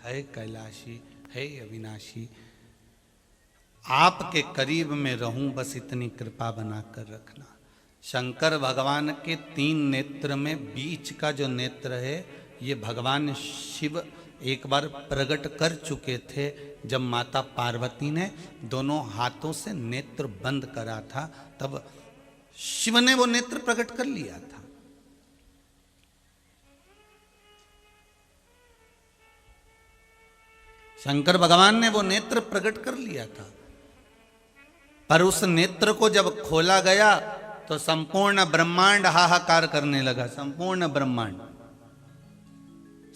है कैलाशी, है अविनाशी, आपके करीब में रहूं बस इतनी कृपा बनाकर रखना। शंकर भगवान के 3 नेत्र में बीच का जो नेत्र है ये भगवान शिव एक बार प्रकट कर चुके थे, जब माता पार्वती ने दोनों हाथों से नेत्र बंद करा था, तब शिव ने वो नेत्र प्रकट कर लिया था। शंकर भगवान ने वो नेत्र प्रकट कर लिया था, पर उस नेत्र को जब खोला गया तो संपूर्ण ब्रह्मांड हाहाकार करने लगा। संपूर्ण ब्रह्मांड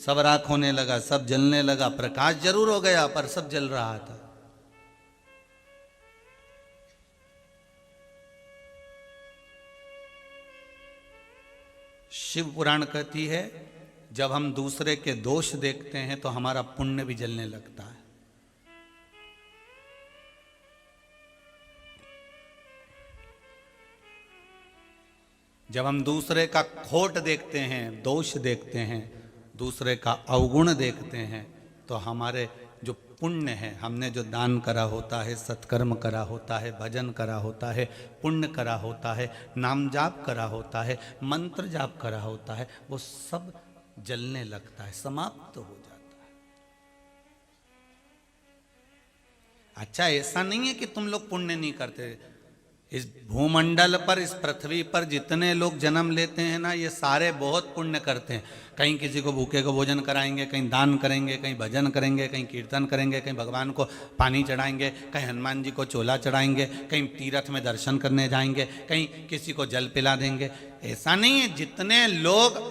सब राख होने लगा, सब जलने लगा। प्रकाश जरूर हो गया पर सब जल रहा था। शिव पुराण कहती है जब हम दूसरे के दोष देखते हैं तो हमारा पुण्य भी जलने लगता है। जब हम दूसरे का खोट देखते हैं, दोष देखते हैं, दूसरे का अवगुण देखते हैं, तो हमारे जो पुण्य है, हमने जो दान करा होता है, सत्कर्म करा होता है, भजन करा होता है, पुण्य करा होता है, नाम जाप करा होता है, मंत्र जाप करा होता है, वो सब जलने लगता है, समाप्त हो जाता है। अच्छा, ऐसा नहीं है कि तुम लोग पुण्य नहीं करते। इस भूमंडल पर, इस पृथ्वी पर जितने लोग जन्म लेते हैं ना, ये सारे बहुत पुण्य करते हैं। कहीं किसी को भूखे को भोजन कराएंगे, कहीं दान करेंगे, कहीं भजन करेंगे, कहीं कीर्तन करेंगे, कहीं भगवान को पानी चढ़ाएंगे, कहीं हनुमान जी को चोला चढ़ाएंगे, कहीं तीर्थ में दर्शन करने जाएंगे, कहीं किसी को जल पिला देंगे। ऐसा नहीं है। जितने लोग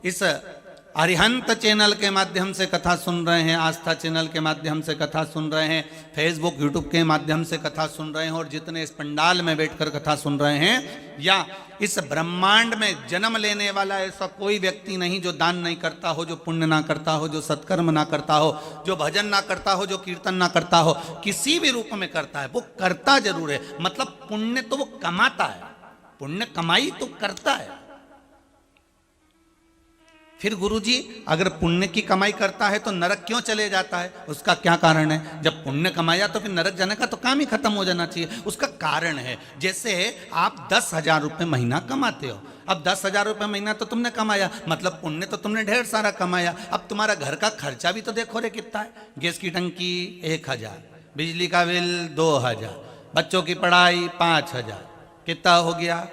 इस अरिहंत चैनल के माध्यम से कथा सुन रहे हैं, आस्था चैनल के माध्यम से कथा सुन रहे हैं, फेसबुक यूट्यूब के माध्यम से कथा सुन रहे हैं, और जितने इस पंडाल में बैठकर कथा सुन रहे हैं, या इस ब्रह्मांड में जन्म लेने वाला ऐसा कोई व्यक्ति नहीं जो दान नहीं करता हो, जो पुण्य ना करता हो, जो सत्कर्म ना करता हो, जो भजन ना करता हो, जो कीर्तन ना करता हो, किसी भी रूप में करता है। वो करता जरूर है, मतलब पुण्य तो वो कमाता है, पुण्य कमाई तो करता है। फिर गुरुजी अगर पुण्य की कमाई करता है तो नरक क्यों चले जाता है? उसका क्या कारण है? जब पुण्य कमाया तो फिर नरक जाने का तो काम ही खत्म हो जाना चाहिए। उसका कारण है, जैसे आप 10,000 रुपये महीना कमाते हो। अब 10,000 रुपये महीना तो तुमने कमाया, मतलब पुण्य तो तुमने ढेर सारा कमाया। अब तुम्हारा घर का खर्चा भी तो देखो रे कितना है। गैस की टंकी 1,000, बिजली का बिल 2,000, बच्चों की पढ़ाई 5,000, कितना हो गया?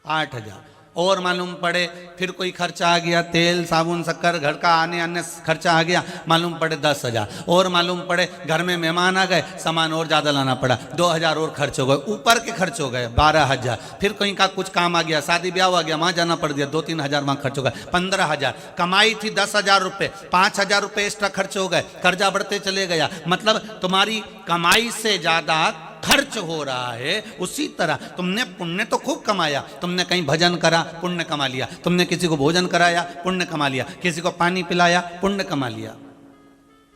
8,000। और मालूम पड़े फिर कोई खर्चा आ गया, तेल साबुन शक्कर, घर का आने आने खर्चा आ गया, मालूम पड़े 10,000। और मालूम पड़े घर में मेहमान आ गए, सामान और ज़्यादा लाना पड़ा, 2,000 और खर्च हो गए, ऊपर के खर्च हो गए 12,000। फिर कहीं का कुछ काम आ गया, शादी ब्याह आ गया, वहाँ जाना पड़ गया, 2-3 हज़ार वहाँ खर्च हो गए, 15,000। कमाई थी 10,000 रुपये, 5,000 रुपये एक्स्ट्रा खर्च हो गए, कर्जा बढ़ते चले गया। मतलब तुम्हारी कमाई से ज़्यादा खर्च हो रहा है। उसी तरह तुमने पुण्य तो खूब कमाया, तुमने कहीं भजन करा, पुण्य कमा लिया, तुमने किसी को भोजन कराया, पुण्य कमा लिया, किसी को पानी पिलाया, पुण्य कमा लिया,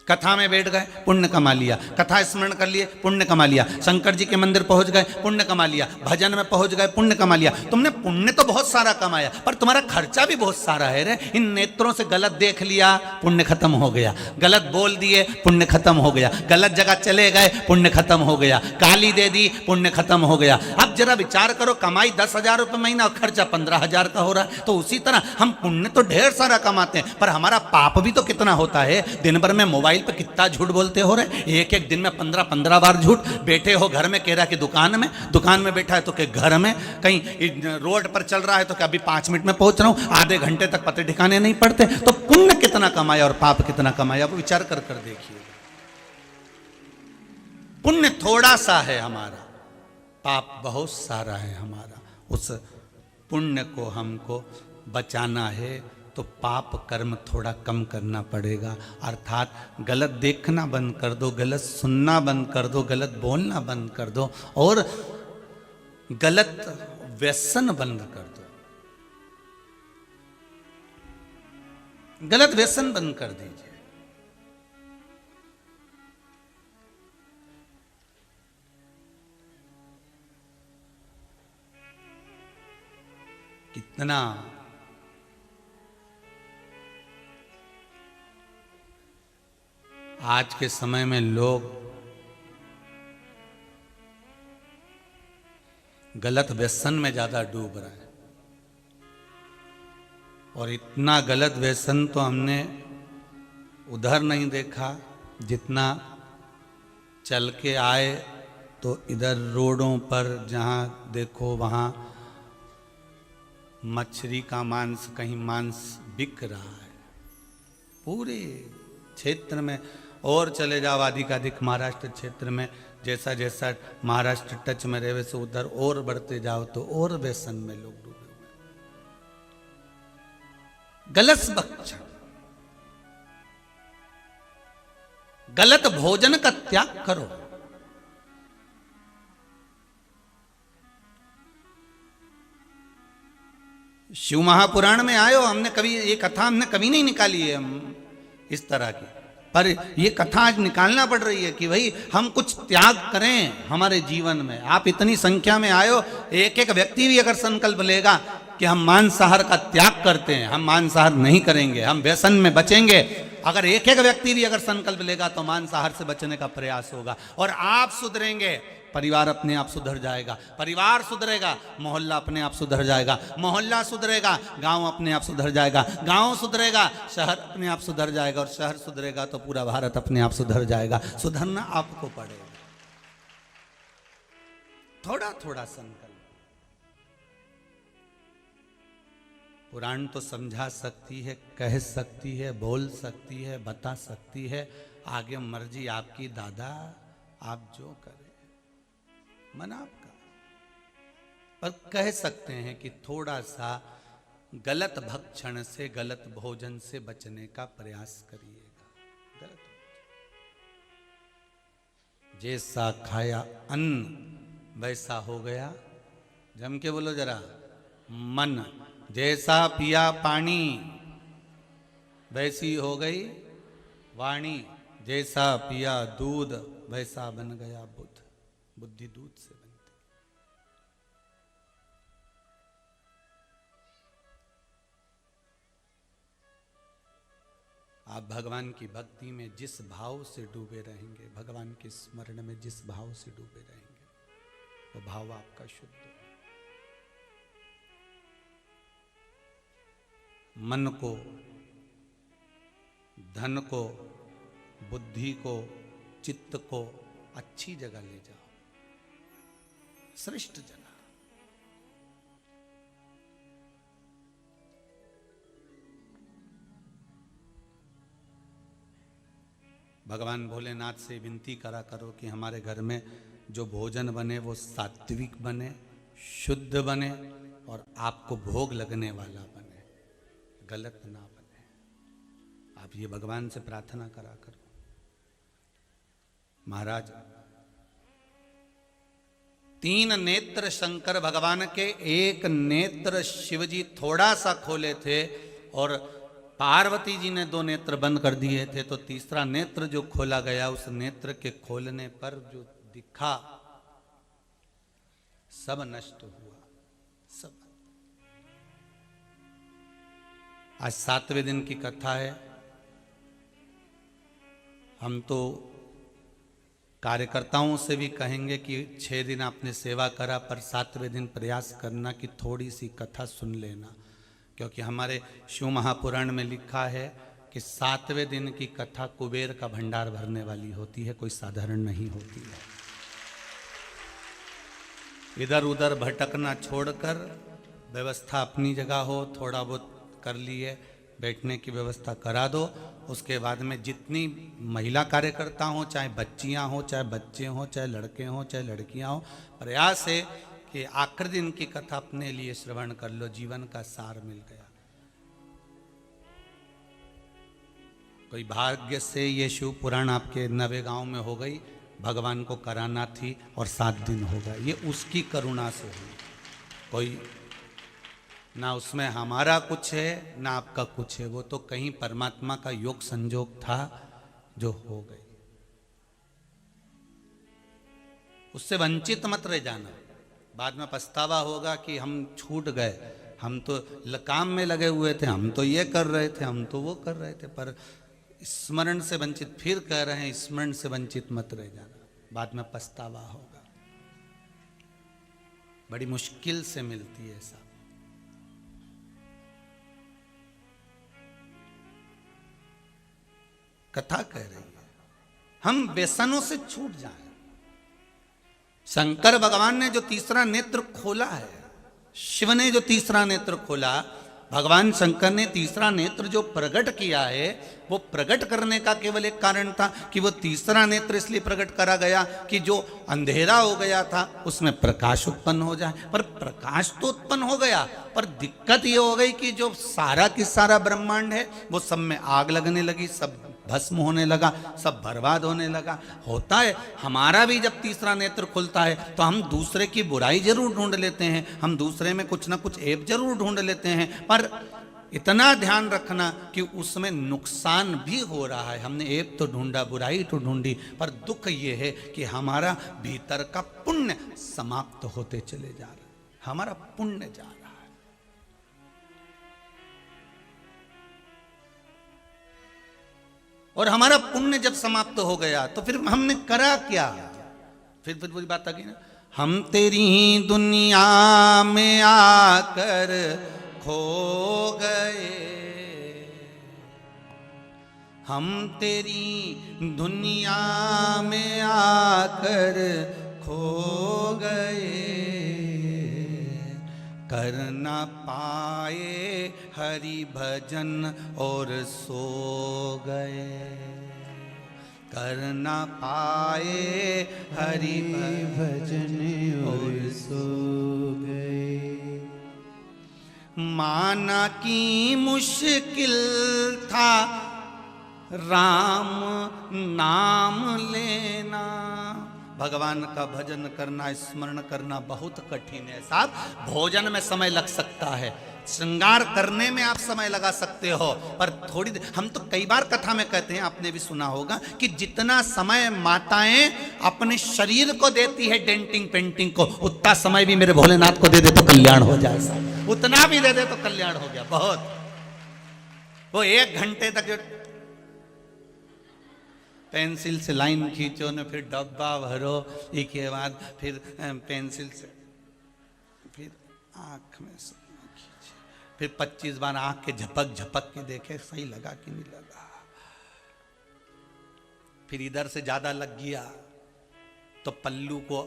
कथा में बैठ गए, पुण्य कमा लिया, कथा स्मरण कर लिए, पुण्य कमा लिया, शंकर जी के मंदिर पहुंच गए, पुण्य कमा लिया, भजन में पहुंच गए, पुण्य कमा लिया। तुमने पुण्य तो बहुत सारा कमाया, पर तुम्हारा खर्चा भी बहुत सारा है रे। इन नेत्रों से गलत देख लिया, पुण्य खत्म हो गया, गलत बोल दिए, पुण्य खत्म हो गया, गलत जगह चले गए, पुण्य खत्म हो गया, गाली दे दी, पुण्य खत्म हो गया। अब जरा विचार करो, कमाई 10,000 रुपये महीना और खर्चा 15,000 का हो रहा है। तो उसी तरह हम पुण्य तो ढेर सारा कमाते हैं, पर हमारा पाप भी तो कितना होता है। दिन भर में मोबाइल पे कितना झूठ बोलते हो रहे, एक एक दिन में 15-15 बार झूठ। बैठे हो घर में, कह रहा कि दुकान में बैठा है तो क्या घर में, कहीं रोड पर चल रहा है तो क्या अभी 5 मिनट में पहुंच रहा हूं, आधे घंटे तक पते ठिकाने नहीं पड़ते। तो पुण्य कितना कमाया और पाप कितना कमाया, वो विचार कर कर देखिए। पुण्य थोड़ा सा है हमारा, पाप बहुत सारा है हमारा। उस पुण्य को हमको बचाना है तो पाप कर्म थोड़ा कम करना पड़ेगा। अर्थात गलत देखना बंद कर दो, गलत सुनना बंद कर दो, गलत बोलना बंद कर दो, और गलत व्यसन बंद कर दो। गलत व्यसन बंद कर दीजिए। कितना आज के समय में लोग गलत व्यसन में ज्यादा डूब रहे हैं, और इतना गलत व्यसन तो हमने उधर नहीं देखा जितना चल के आए तो इधर रोडों पर जहाँ देखो वहाँ मछली का मांस, कहीं मांस बिक रहा है पूरे क्षेत्र में। और चले जाओ अधिकाधिक महाराष्ट्र क्षेत्र में, जैसा जैसा महाराष्ट्र टच में रहे वैसे उधर और बढ़ते जाओ तो और व्यसन में लोग डूबे हुए। गलत भक्षण, गलत भोजन का त्याग करो। शिव महापुराण में आयो, हमने कभी ये कथा हमने कभी नहीं निकाली है हम इस तरह की, पर ये कथा आज निकालना पड़ रही है कि भाई हम कुछ त्याग करें हमारे जीवन में। आप इतनी संख्या में आयो, एक एक व्यक्ति भी अगर संकल्प लेगा कि हम मांसाहार का त्याग करते हैं, हम मांसाहार नहीं करेंगे, हम व्यसन में बचेंगे, अगर एक एक व्यक्ति भी अगर संकल्प लेगा तो मांसाहार से बचने का प्रयास होगा। और आप सुधरेंगे, परिवार अपने आप सुधर जाएगा, परिवार सुधरेगा, मोहल्ला अपने आप सुधर जाएगा, मोहल्ला सुधरेगा, गांव अपने आप सुधर जाएगा, गांव सुधरेगा, शहर अपने आप सुधर जाएगा, और शहर सुधरेगा तो पूरा भारत अपने आप सुधर जाएगा। सुधरना आपको पड़ेगा, थोड़ा थोड़ा संकल्प। पुराण तो समझा सकती है, कह सकती है, बोल सकती है, बता सकती है, आगे मर्जी आपकी दादा, आप जो करें मन आपका। पर कह सकते हैं कि थोड़ा सा गलत भक्षण से, गलत भोजन से बचने का प्रयास करिएगा। गलत जैसा खाया अन्न वैसा हो गया, जम के बोलो जरा, मन। जैसा पिया पानी वैसी हो गई वाणी, जैसा पिया दूध वैसा बन गया बुद्ध। बुद्धि दूध से बनती। आप भगवान की भक्ति में जिस भाव से डूबे रहेंगे, भगवान के स्मरण में जिस भाव से डूबे रहेंगे, वो भाव आपका शुद्ध हो। मन को, धन को, बुद्धि को, चित्त को अच्छी जगह ले जाओ, श्रेष्ठ जगह। भगवान भोलेनाथ से विनती करा करो कि हमारे घर में जो भोजन बने वो सात्विक बने, शुद्ध बने, और आपको भोग लगने वाला बने, गलत ना बने। आप ये भगवान से प्रार्थना करा करो। महाराज, 3 नेत्र शंकर भगवान के, 1 नेत्र शिवजी थोड़ा सा खोले थे और पार्वती जी ने 2 नेत्र बंद कर दिए थे, तो तीसरा नेत्र जो खोला गया, उस नेत्र के खोलने पर जो दिखा सब नष्ट हुआ, सब। आज 7वें दिन की कथा है। हम तो कार्यकर्ताओं से भी कहेंगे कि 6 दिन आपने सेवा करा, पर 7वें दिन प्रयास करना कि थोड़ी सी कथा सुन लेना, क्योंकि हमारे शिव महापुराण में लिखा है कि 7वें दिन की कथा कुबेर का भंडार भरने वाली होती है, कोई साधारण नहीं होती है। इधर उधर भटकना छोड़कर व्यवस्था अपनी जगह हो, थोड़ा बहुत कर लिए, बैठने की व्यवस्था करा दो। उसके बाद में जितनी महिला कार्यकर्ता हो, चाहे बच्चियां हो, चाहे बच्चे हों, चाहे लड़के हों, चाहे लड़कियां हों, प्रयास है कि आखिरी दिन की कथा अपने लिए श्रवण कर लो, जीवन का सार मिल गया। कोई भाग्य से ये शिव पुराण आपके नवे गांव में हो गई, भगवान को कराना थी और 7 दिन हो गए, ये उसकी करुणा से हुई। कोई ना उसमें हमारा कुछ है ना आपका कुछ है, वो तो कहीं परमात्मा का योग संजोग था जो हो गई। उससे वंचित मत रह जाना, बाद में पछतावा होगा कि हम छूट गए, हम तो काम में लगे हुए थे, हम तो ये कर रहे थे, हम तो वो कर रहे थे, पर स्मरण से वंचित, फिर कह रहे हैं स्मरण से वंचित मत रह जाना, बाद में पछतावा होगा। बड़ी मुश्किल से मिलती है सब। कथा कह रही है हम व्यसनों से छूट जाएं। शंकर भगवान ने जो तीसरा नेत्र खोला है, शिव ने जो तीसरा नेत्र खोला, भगवान शंकर ने तीसरा नेत्र जो प्रकट किया है, वो प्रकट करने का केवल एक कारण था कि वो तीसरा नेत्र इसलिए प्रकट करा गया कि जो अंधेरा हो गया था उसमें प्रकाश उत्पन्न हो जाए। पर प्रकाश तो उत्पन्न हो गया, पर दिक्कत ये हो गई कि जो सारा की सारा ब्रह्मांड है वो सब में आग लगने लगी, सब भस्म होने लगा, सब बर्बाद होने लगा। होता है हमारा भी जब तीसरा नेत्र खुलता है तो हम दूसरे की बुराई जरूर ढूंढ लेते हैं, हम दूसरे में कुछ ना कुछ ऐब जरूर ढूंढ लेते हैं, पर इतना ध्यान रखना कि उसमें नुकसान भी हो रहा है। हमने ऐब तो ढूंढा, बुराई तो ढूंढी, पर दुख ये है कि हमारा भीतर का पुण्य समाप्त होते चले जा रहा है, हमारा पुण्य जा रहा है। और हमारा पुण्य जब समाप्त हो गया तो फिर हमने करा क्या? फिर वही बात आ गई ना, हम तेरी दुनिया में आकर खो गए, हम तेरी दुनिया में आकर खो गए, कर न पाए हरि भजन और सो गए, कर न पाए हरि भजन और सो गए। माना की मुश्किल था राम नाम लेना, भगवान का भजन करना, स्मरण करना बहुत कठिन है साहब। भोजन में समय लग सकता है, श्रृंगार करने में आप समय लगा सकते हो, पर थोड़ी हम तो कई बार कथा में कहते हैं, आपने भी सुना होगा कि जितना समय माताएं अपने शरीर को देती है डेंटिंग पेंटिंग को, उतना समय भी मेरे भोलेनाथ को दे दे तो कल्याण हो जाए साहब, उतना भी दे दे तो कल्याण हो गया। बहुत वो 1 घंटे तक जो पेंसिल से लाइन खींचो न, फिर डब्बा भरो, इसके बाद फिर पेंसिल से फिर आँख में खींचे, फिर 25 बार आँख के झपक झपक के देखे सही लगा कि नहीं लगा, फिर इधर से ज्यादा लग गया तो पल्लू को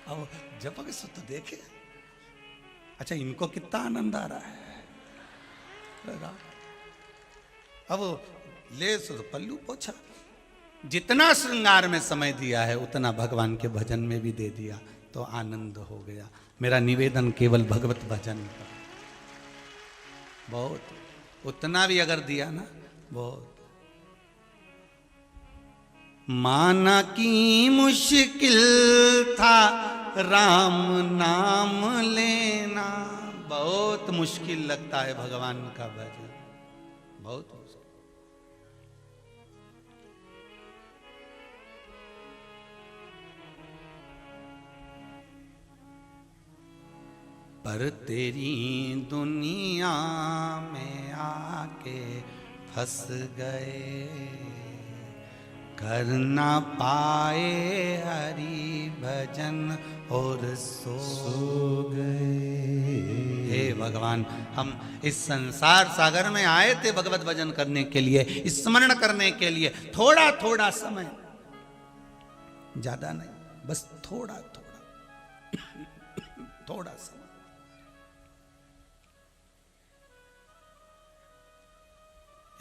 अब झपक से तो देखे, अच्छा इनको कितना आनंद आ रहा है, अब ले तो पल्लू पोछा। जितना श्रृंगार में समय दिया है उतना भगवान के भजन में भी दे दिया तो आनंद हो गया। मेरा निवेदन केवल भगवत भजन का, बहुत उतना भी अगर दिया ना बहुत। माना की मुश्किल था राम नाम लेना, बहुत मुश्किल लगता है भगवान का भजन, बहुत मुश्किल। पर तेरी दुनिया में आके फंस गए, कर ना पाए हरि भजन और सो गए। हे भगवान, हम इस संसार सागर में आए थे भगवत भजन करने के लिए, स्मरण करने के लिए। थोड़ा थोड़ा समय, ज्यादा नहीं, बस थोड़ा थोड़ा थोड़ा समय।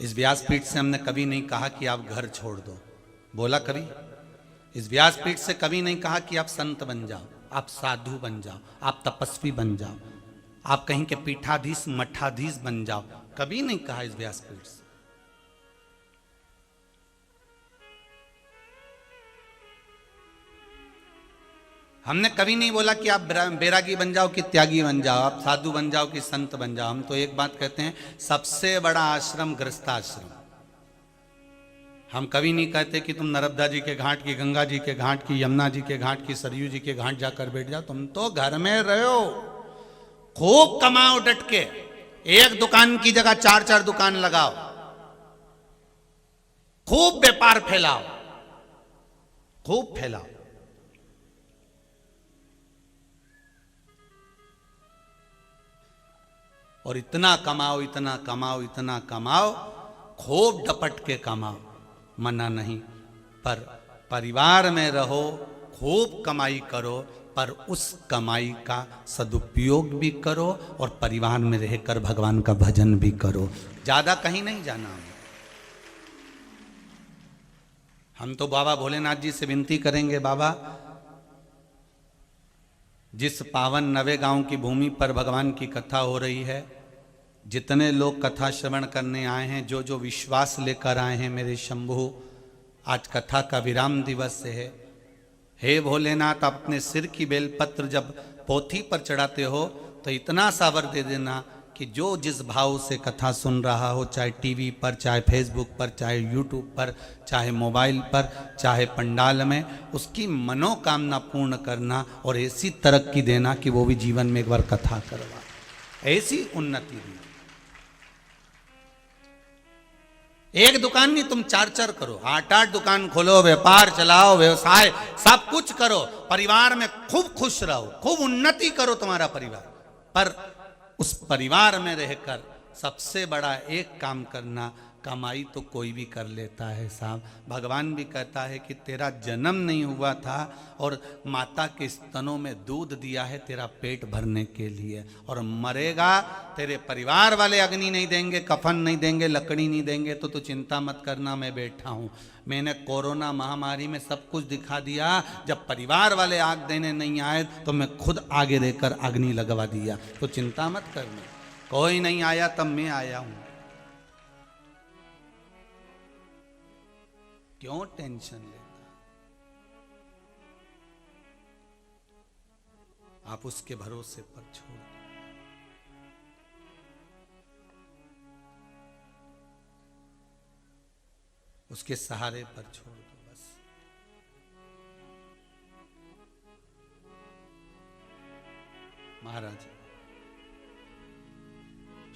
इस व्यासपीठ से हमने कभी नहीं कहा कि आप घर छोड़ दो, बोला कभी? इस व्यासपीठ से कभी नहीं कहा कि आप संत बन जाओ, आप साधु बन जाओ, आप तपस्वी बन जाओ, आप कहीं के पीठाधीश मठाधीश बन जाओ, कभी नहीं कहा इस व्यासपीठ से। हमने कभी नहीं बोला कि आप बैरागी बन जाओ कि त्यागी बन जाओ, आप साधु बन जाओ कि संत बन जाओ। हम तो एक बात कहते हैं, सबसे बड़ा आश्रम गृहस्थाश्रम। हम कभी नहीं कहते कि तुम नर्मदा जी के घाट की, गंगा जी के घाट की, यमुना जी के घाट की, सरयू जी के घाट जाकर बैठ जाओ। तुम तो घर में रहो, खूब कमाओ डट के, एक दुकान की जगह 4-4 दुकान लगाओ, खूब व्यापार फैलाओ, खूब फैलाओ। और इतना कमाओ, इतना कमाओ, इतना कमाओ, खूब डपट के कमाओ, मना नहीं, पर परिवार में रहो, खूब कमाई करो, पर उस कमाई का सदुपयोग भी करो और परिवार में रहकर भगवान का भजन भी करो। ज्यादा कहीं नहीं जाना। हम तो बाबा भोलेनाथ जी से विनती करेंगे, बाबा जिस पावन नवे गांव की भूमि पर भगवान की कथा हो रही है, जितने लोग कथा श्रवण करने आए हैं, जो जो विश्वास लेकर आए हैं मेरे शंभु, आज कथा का विराम दिवस है। हे भोलेनाथ, अपने सिर की बेलपत्र जब पोथी पर चढ़ाते हो तो इतना सावर दे देना कि जो जिस भाव से कथा सुन रहा हो, चाहे टीवी पर, चाहे फेसबुक पर, चाहे यूट्यूब पर, चाहे मोबाइल पर, चाहे पंडाल में, उसकी मनोकामना पूर्ण करना और ऐसी तरक्की देना कि वो भी जीवन में एक बार कथा करवा, ऐसी उन्नति दी। एक दुकान नहीं, तुम 4-4 करो, 8-8 दुकान खोलो, व्यापार चलाओ, व्यवसाय सब कुछ करो, परिवार में खूब खुश रहो, खूब उन्नति करो तुम्हारा परिवार। पर उस परिवार में रहकर सबसे बड़ा एक काम करना, कमाई तो कोई भी कर लेता है साहब, भगवान भी कहता है कि तेरा जन्म नहीं हुआ था और माता के स्तनों में दूध दिया है तेरा पेट भरने के लिए, और मरेगा तेरे परिवार वाले अग्नि नहीं देंगे, कफन नहीं देंगे, लकड़ी नहीं देंगे, तो तू चिंता मत करना, मैं बैठा हूँ। मैंने कोरोना महामारी में सब कुछ दिखा दिया, जब परिवार वाले आग देने नहीं आए तो मैं खुद आगे रहकर अग्नि लगवा दिया, तो चिंता मत करना, कोई नहीं आया तब मैं आया हूं। क्यों टेंशन लेता? आप उसके भरोसे पर छोड़ दो। उसके सहारे पर छोड़ दो बस। महाराज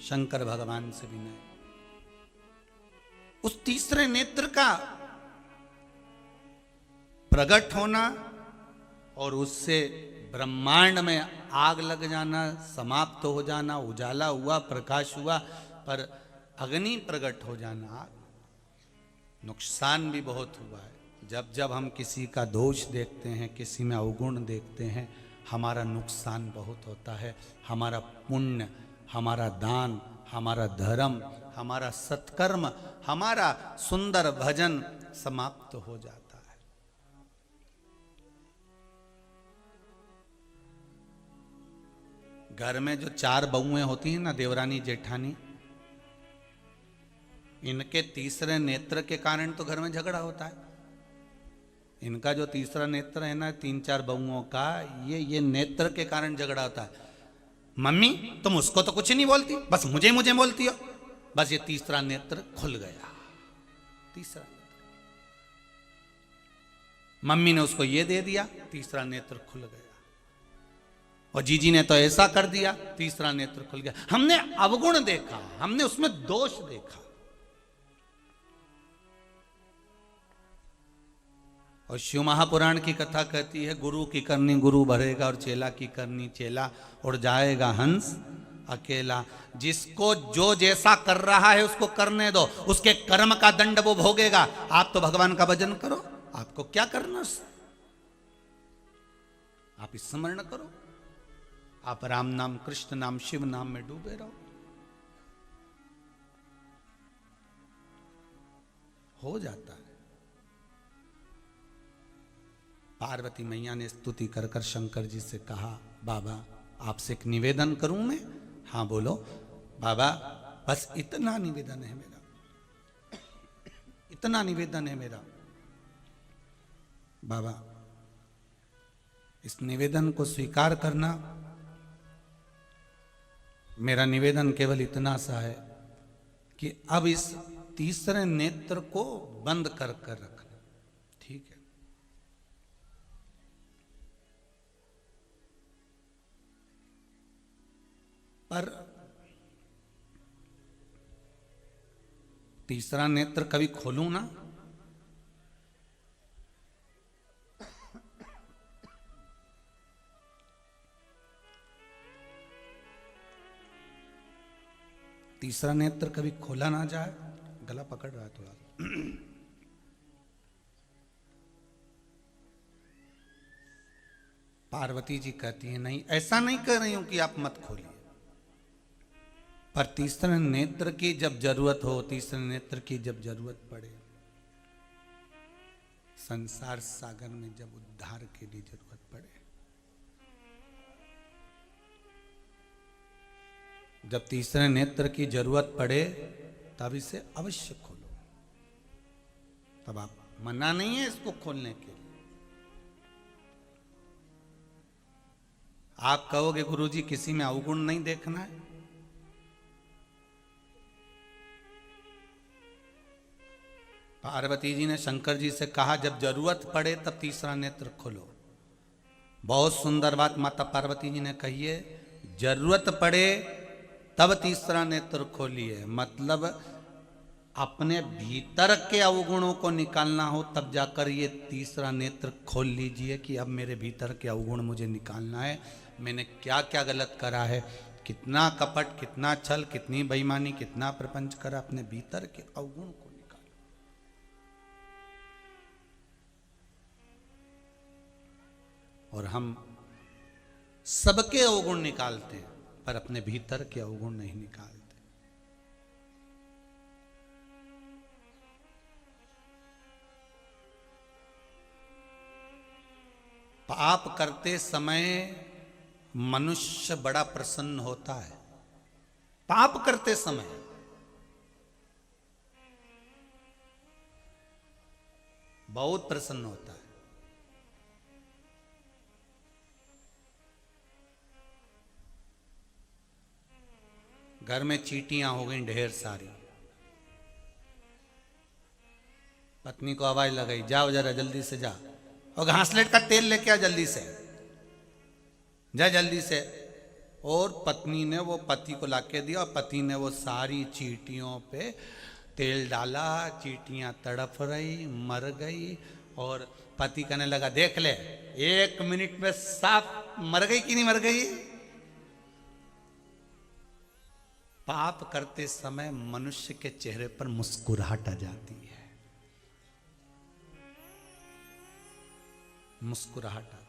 शंकर भगवान से विनय, उस तीसरे नेत्र का प्रकट होना और उससे ब्रह्मांड में आग लग जाना, समाप्त हो जाना, उजाला हुआ, प्रकाश हुआ, पर अग्नि प्रकट हो जाना, नुकसान भी बहुत हुआ है। जब जब हम किसी का दोष देखते हैं, किसी में अवगुण देखते हैं, हमारा नुकसान बहुत होता है। हमारा पुण्य, हमारा दान, हमारा धर्म, हमारा सत्कर्म, हमारा सुंदर भजन समाप्त हो जाता है। घर में जो 4 बहुएं होती हैं ना, देवरानी जेठानी, इनके तीसरे नेत्र के कारण तो घर में झगड़ा होता है। इनका जो तीसरा नेत्र है ना, 3-4 बहुओं का, ये नेत्र के कारण झगड़ा होता है। मम्मी तुम उसको तो कुछ नहीं बोलती, बस मुझे मुझे बोलती हो। बस ये तीसरा नेत्र खुल गया, तीसरा नेत्र। मम्मी ने उसको ये दे दिया, तीसरा नेत्र खुल गया। और जीजी ने तो ऐसा कर दिया, तीसरा नेत्र खुल गया। हमने अवगुण देखा, हमने उसमें दोष देखा। और शिव महापुराण की कथा कहती है, गुरु की करनी गुरु भरेगा और चेला की करनी चेला, और जाएगा हंस अकेला। जिसको जो जैसा कर रहा है उसको करने दो, उसके कर्म का दंड वो भोगेगा। आप तो भगवान का भजन करो, आपको क्या करना, आप स्मरण करो, आप राम नाम, कृष्ण नाम, शिव नाम में डूबे रहो, हो जाता है। पार्वती मैया ने स्तुति कर कर शंकर जी से कहा, बाबा आपसे एक निवेदन करूं मैं? हाँ बोलो। बाबा बस इतना निवेदन है मेरा, इतना निवेदन है मेरा। बाबा इस निवेदन को स्वीकार करना। मेरा निवेदन केवल इतना सा है कि अब इस तीसरे नेत्र को बंद कर कर रखना, ठीक है? पर तीसरा नेत्र कभी खोलूं ना? तीसरा नेत्र कभी खोला ना जाए। गला पकड़ रहा है थोड़ा। पार्वती जी कहती है नहीं, ऐसा नहीं कर रही हूं कि आप मत खोलिए, पर तीसरे नेत्र की जब जरूरत हो, तीसरे नेत्र की जब जरूरत पड़े, संसार सागर में जब उद्धार के लिए जरूरत पड़े, जब तीसरे नेत्र की जरूरत पड़े, तब इसे अवश्य खोलो। तब आप मना नहीं है इसको खोलने के लिए। आप कहोगे गुरुजी किसी में अवगुण नहीं देखना है, पार्वती जी ने शंकर जी से कहा जब जरूरत पड़े तब तीसरा नेत्र खोलो। बहुत सुंदर बात माता पार्वती जी ने कही है, जरूरत पड़े तब तीसरा नेत्र खोलिए। मतलब अपने भीतर के अवगुणों को निकालना हो तब जाकर ये तीसरा नेत्र खोल लीजिए कि अब मेरे भीतर के अवगुण मुझे निकालना है। मैंने क्या क्या गलत करा है, कितना कपट, कितना छल, कितनी बेईमानी, कितना प्रपंच करा, अपने भीतर के अवगुण को निकालो। और हम सबके अवगुण निकालते हैं पर अपने भीतर के अवगुण नहीं निकालते। पाप करते समय मनुष्य बड़ा प्रसन्न होता है। पाप करते समय बहुत प्रसन्न होता है। घर में चींटियां हो गई ढेर सारी, पत्नी को आवाज लगाई, जाओ जरा जल्दी से जा, और घासलेट का तेल लेके आ जल्दी से, जा जल्दी से। और पत्नी ने वो पति को लाके दिया और पति ने वो सारी चींटियों पे तेल डाला। चींटियां तड़प रही, मर गई। और पति कहने लगा देख ले 1 मिनट में साफ मर गई कि नहीं मर गई। पाप करते समय मनुष्य के चेहरे पर मुस्कुराहट आ जाती है, मुस्कुराहट आ गई।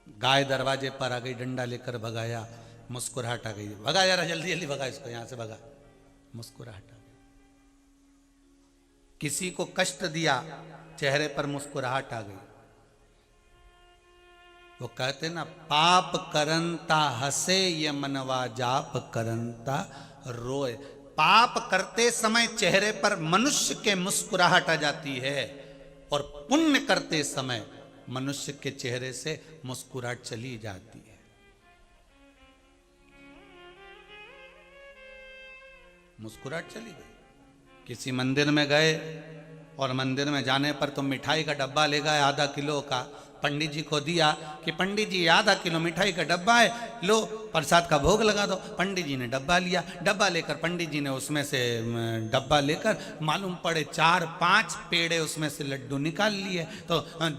गाय दरवाजे पर आ गई, डंडा लेकर भगाया, मुस्कुराहट आ गई। भगा यार जल्दी जल्दी भगा इसको, यहां से भगा, मुस्कुराहट आ गई। किसी को कष्ट दिया, चेहरे पर मुस्कुराहट आ गई। वो कहते ना, पाप करंता हंसे ये मनवा, जाप करंता रोए। पाप करते समय चेहरे पर मनुष्य के मुस्कुराहट आ जाती है और पुण्य करते समय मनुष्य के चेहरे से मुस्कुराहट चली जाती है। मुस्कुराहट चली गई। किसी मंदिर में गए और मंदिर में जाने पर तो मिठाई का डब्बा ले गए आधा किलो का, पंडित जी को दिया कि पंडित जी आधा किलो मिठाई का डब्बा है, लो प्रसाद का भोग लगा दो। पंडित जी ने डब्बा लिया, डब्बा लेकर पंडित जी ने उसमें से डब्बा लेकर मालूम पड़े 4-5 पेड़े उसमें से लड्डू निकाल लिए। तो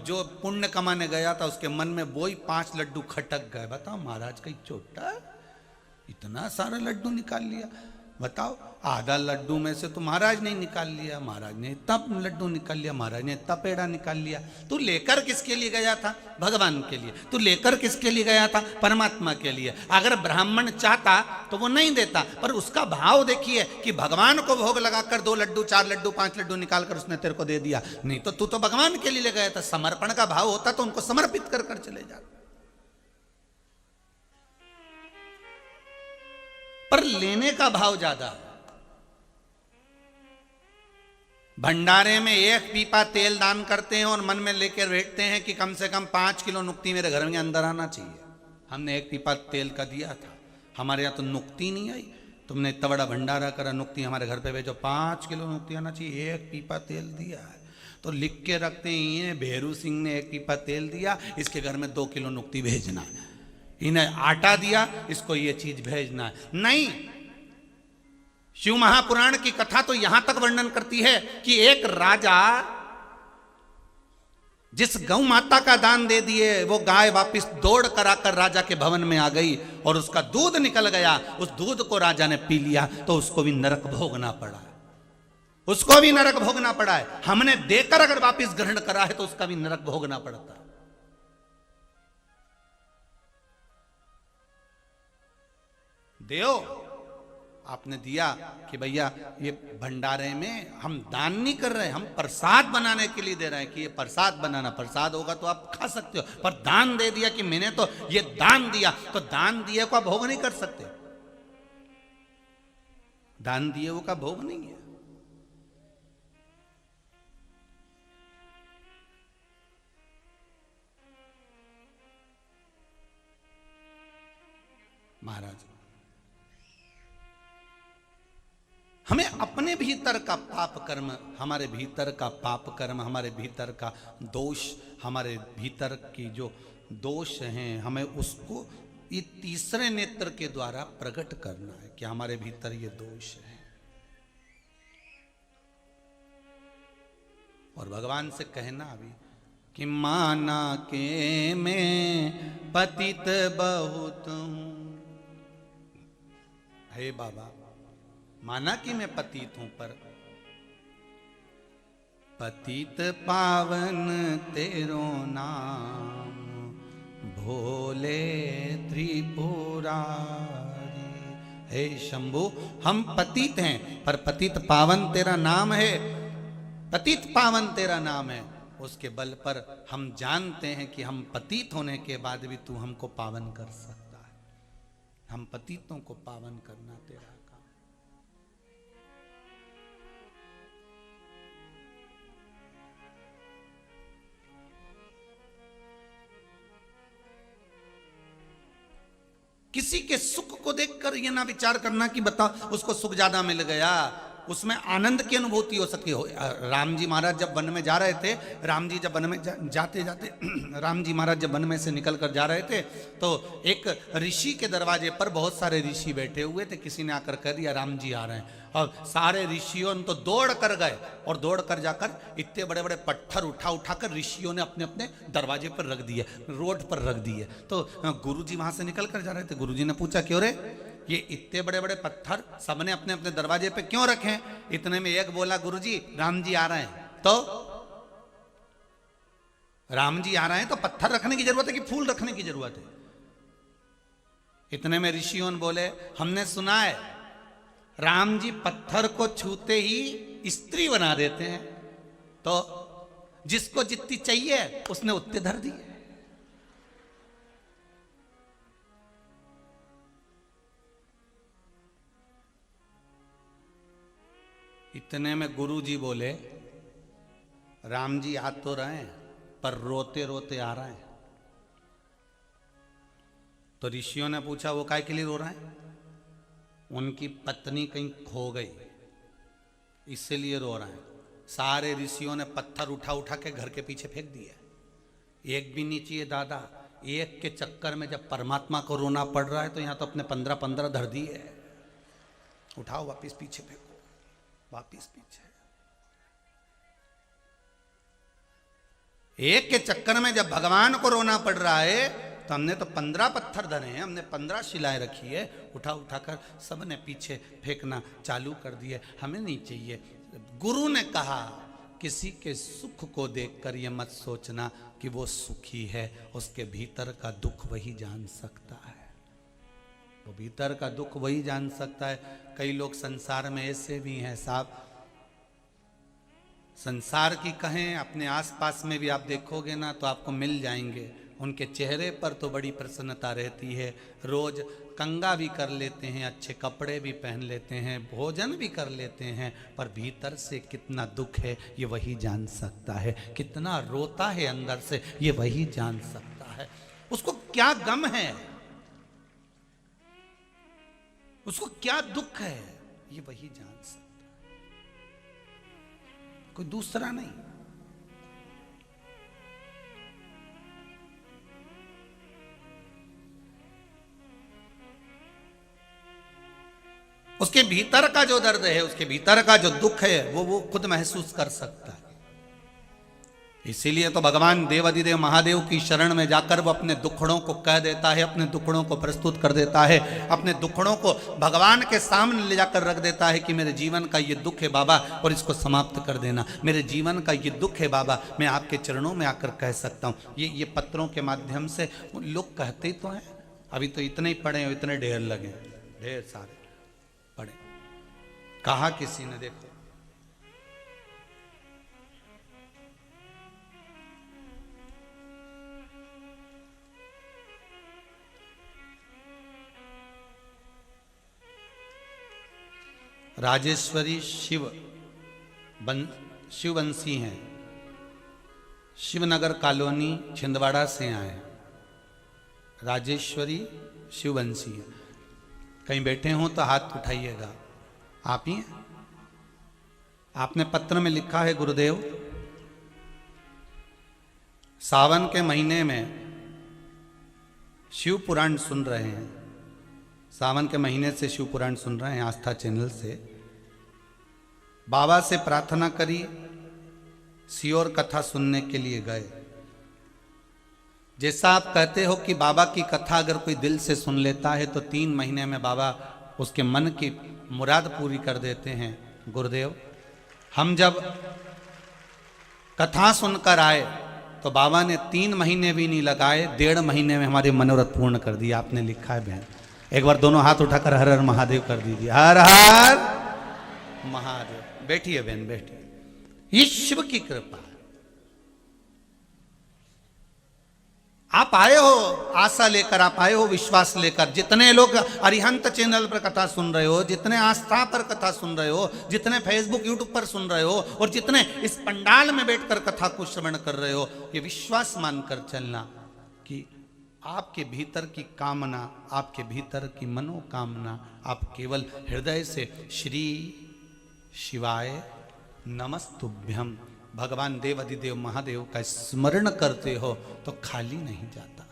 जो पुण्य कमाने गया था उसके मन में वही 5 लड्डू खटक गए। बताओ महाराज का छोटा इतना सारा लड्डू निकाल लिया। बताओ आधा लड्डू में से तो महाराज ने निकाल लिया, महाराज ने तब लड्डू निकाल लिया, महाराज ने तब पेड़ा निकाल लिया। तू लेकर किसके लिए गया था? भगवान के लिए। तू लेकर किसके लिए गया था? परमात्मा के लिए। अगर ब्राह्मण चाहता तो वो नहीं देता, पर उसका भाव देखिए कि भगवान को भोग लगाकर 2 लड्डू 4 लड्डू 5 लड्डू निकाल कर उसने तेरे को दे दिया। नहीं तो तू तो भगवान के लिए ले गया था। समर्पण का भाव होता तो उनको समर्पित कर कर चले जाते, पर लेने का भाव ज्यादा है। भंडारे में 1 पीपा तेल दान करते हैं और मन में लेकर बैठते हैं कि कम से कम 5 किलो नुक्ति मेरे घर में अंदर आना चाहिए। हमने 1 पीपा तेल का दिया था, हमारे यहाँ तो नुक्ति नहीं आई। तुमने इतना बड़ा भंडारा करा, नुक्ति हमारे घर पे भेजो, 5 किलो नुक्ति आना चाहिए, 1 पीपा तेल दिया है। तो लिख के रखते हैं भेरू सिंह ने 1 पीपा तेल दिया, इसके घर में 2 किलो नुक्ति भेजना। इन्हें आटा दिया, इसको ये चीज भेजना है। नहीं, शिव महापुराण की कथा तो यहां तक वर्णन करती है कि एक राजा जिस गौ माता का दान दे दिए, वो गाय वापिस दौड़ कर आकर राजा के भवन में आ गई और उसका दूध निकल गया। उस दूध को राजा ने पी लिया तो उसको भी नरक भोगना पड़ा, उसको भी नरक भोगना पड़ा है। हमने देकर अगर वापिस ग्रहण करा है तो उसका भी नरक भोगना पड़ता है। देव आपने दिया कि भैया ये भंडारे में हम दान नहीं कर रहे, हम प्रसाद बनाने के लिए दे रहे हैं कि ये प्रसाद बनाना, प्रसाद होगा तो आप खा सकते हो, पर दान दे दिया कि मैंने तो ये दान दिया, तो दान दिए को आप भोग नहीं कर सकते। दान दिए वो का भोग नहीं है। महाराज, हमें अपने भीतर का पाप कर्म, हमारे भीतर का पाप कर्म, हमारे भीतर का दोष, हमारे भीतर की जो दोष हैं, हमें उसको ये तीसरे नेत्र के द्वारा प्रकट करना है कि हमारे भीतर ये दोष है। और भगवान से कहना अभी कि माना के मैं पतित बहुत हूं। हे बाबा, माना कि मैं पतित हूं, पर पतित पावन तेरो नाम भोले त्रिपुरारी। हे शंभु, हम पतित हैं, पर पतित पावन तेरा नाम है, पतित पावन तेरा नाम है। उसके बल पर हम जानते हैं कि हम पतित होने के बाद भी तू हमको पावन कर सकता है। हम पतितों को पावन करना तेरा काम। किसी के सुख को देखकर यह ना विचार करना कि बता उसको सुख ज्यादा मिल गया, उसमें आनंद की अनुभूति हो सकती हो। राम जी महाराज जब वन में जा रहे थे, राम जी जब वन में जाते जाते राम जी महाराज जब वन में से निकल कर जा रहे थे तो एक ऋषि के दरवाजे पर बहुत सारे ऋषि बैठे हुए थे। किसी ने आकर कह दिया राम जी आ रहे हैं, और सारे ऋषियों ने तो दौड़ कर गए और दौड़ कर जाकर इतने बड़े बड़े पत्थर उठा उठाकर ऋषियों ने अपने अपने दरवाजे पर रख दिए, रोड पर रख दिए। तो गुरु जी वहां से निकल कर जा रहे थे। गुरु जी ने पूछा क्यों रे, ये इतने बड़े बड़े पत्थर सबने अपने अपने दरवाजे पे क्यों रखे? इतने में एक बोला गुरुजी राम जी आ रहे हैं। तो राम जी आ रहे हैं तो पत्थर रखने की जरूरत है कि फूल रखने की जरूरत है? इतने में ऋषियों ने बोले हमने सुना है राम जी पत्थर को छूते ही स्त्री बना देते हैं, तो जिसको जितनी चाहिए उसने उतने धर दिए। इतने में गुरु जी बोले राम जी आ तो रहे हैं पर रोते रोते आ रहे हैं। तो ऋषियों ने पूछा वो काय के लिए रो रहे हैं? उनकी पत्नी कहीं खो गई इसलिए रो रहे हैं। सारे ऋषियों ने पत्थर उठा उठा के घर के पीछे फेंक दिए, एक भी नहीं चाहिए दादा। एक के चक्कर में जब परमात्मा को रोना पड़ रहा है तो यहां तो अपने 15-15 धर दिए। उठाओ वापिस पीछे फेंको, वापिस पीछे। एक के चक्कर में जब भगवान को रोना पड़ रहा है तो हमने तो 15 पत्थर धरे हैं, हमने 15 शिलाएं रखी है, उठा उठाकर सबने पीछे फेंकना चालू कर दिए। हमें नहीं चाहिए। गुरु ने कहा किसी के सुख को देखकर ये मत सोचना कि वो सुखी है, उसके भीतर का दुख वही जान सकता है। तो भीतर का दुख वही जान सकता है। कई लोग संसार में ऐसे भी हैं साहब, संसार की कहें अपने आसपास में भी आप देखोगे ना तो आपको मिल जाएंगे। उनके चेहरे पर तो बड़ी प्रसन्नता रहती है, रोज कंगा भी कर लेते हैं, अच्छे कपड़े भी पहन लेते हैं, भोजन भी कर लेते हैं, पर भीतर से कितना दुख है ये वही जान सकता है। कितना रोता है अंदर से ये वही जान सकता है। उसको क्या गम है, उसको क्या दुख है, ये वही जान सकता है, कोई दूसरा नहीं। उसके भीतर का जो दर्द है, उसके भीतर का जो दुख है, वो खुद महसूस कर सकता है। इसीलिए तो भगवान देवाधिदेव महादेव की शरण में जाकर वो अपने दुखड़ों को कह देता है, अपने दुखड़ों को प्रस्तुत कर देता है, अपने दुखड़ों को भगवान के सामने ले जाकर रख देता है कि मेरे जीवन का ये दुख है बाबा, और इसको समाप्त कर देना। मेरे जीवन का ये दुख है बाबा, मैं आपके चरणों में आकर कह सकता हूँ। ये पत्रों के माध्यम से लोग कहते ही तो हैं। अभी तो इतने ही पढ़े, इतने ढेर लगे, ढेर सारे पढ़े। कहा किसी ने, देखो राजेश्वरी शिववंशी हैं, शिवनगर कॉलोनी छिंदवाड़ा से आए। राजेश्वरी शिववंशी हैं। कहीं बैठे हों तो हाथ उठाइएगा। आप ही हैं? आपने पत्र में लिखा है, गुरुदेव सावन के महीने में शिव पुराण सुन रहे हैं। सावन के महीने से शिव पुराण सुन रहे हैं आस्था चैनल से। बाबा से प्रार्थना करी, सियोर कथा सुनने के लिए गए। जैसा आप कहते हो कि बाबा की कथा अगर कोई दिल से सुन लेता है तो 3 महीने में बाबा उसके मन की मुराद पूरी कर देते हैं। गुरुदेव, हम जब कथा सुनकर आए तो बाबा ने 3 महीने भी नहीं लगाए, 1.5 महीने में हमारे मनोरथ पूर्ण कर दिया। आपने लिखा है बहन। एक बार दोनों हाथ उठाकर हर हर महादेव कर दीजिए। हर हर महादेव। बैठिए बहन, बैठिए। ये शिव की कृपा। आप आए हो आशा लेकर, आप आए हो विश्वास लेकर। जितने लोग अरिहंत चैनल पर कथा सुन रहे हो, जितने आस्था पर कथा सुन रहे हो, जितने फेसबुक यूट्यूब पर सुन रहे हो, और जितने इस पंडाल में बैठकर कथा को श्रवण कर रहे हो, ये विश्वास मानकर चलना कि आपके भीतर की कामना, आपके भीतर की मनोकामना, आप केवल हृदय से श्री शिवाय नमस्तुभ्यम भगवान देवाधिदेव महादेव का स्मरण करते हो तो खाली नहीं जाता,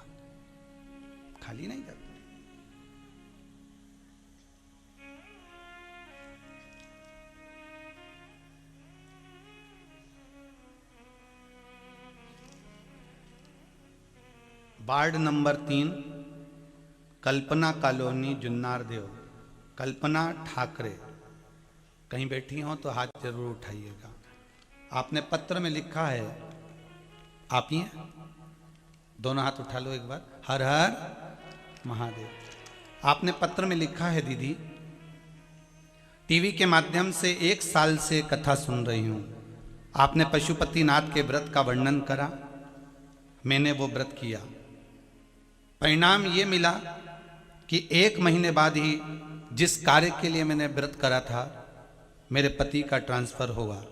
खाली नहीं जाता। वार्ड नंबर 3, कल्पना कॉलोनी, जुन्नार देव। कल्पना ठाकरे कहीं बैठी हो तो हाथ जरूर उठाइएगा। आपने पत्र में लिखा है, आप ही हैं? दोनों हाथ उठा लो एक बार। हर हर महादेव। आपने पत्र में लिखा है, दीदी टीवी के माध्यम से 1 साल से कथा सुन रही हूं। आपने पशुपतिनाथ के व्रत का वर्णन करा, मैंने वो व्रत किया। परिणाम ये मिला कि 1 महीने बाद ही जिस कार्य के लिए मैंने व्रत करा था, मेरे पति का ट्रांसफर हुआ,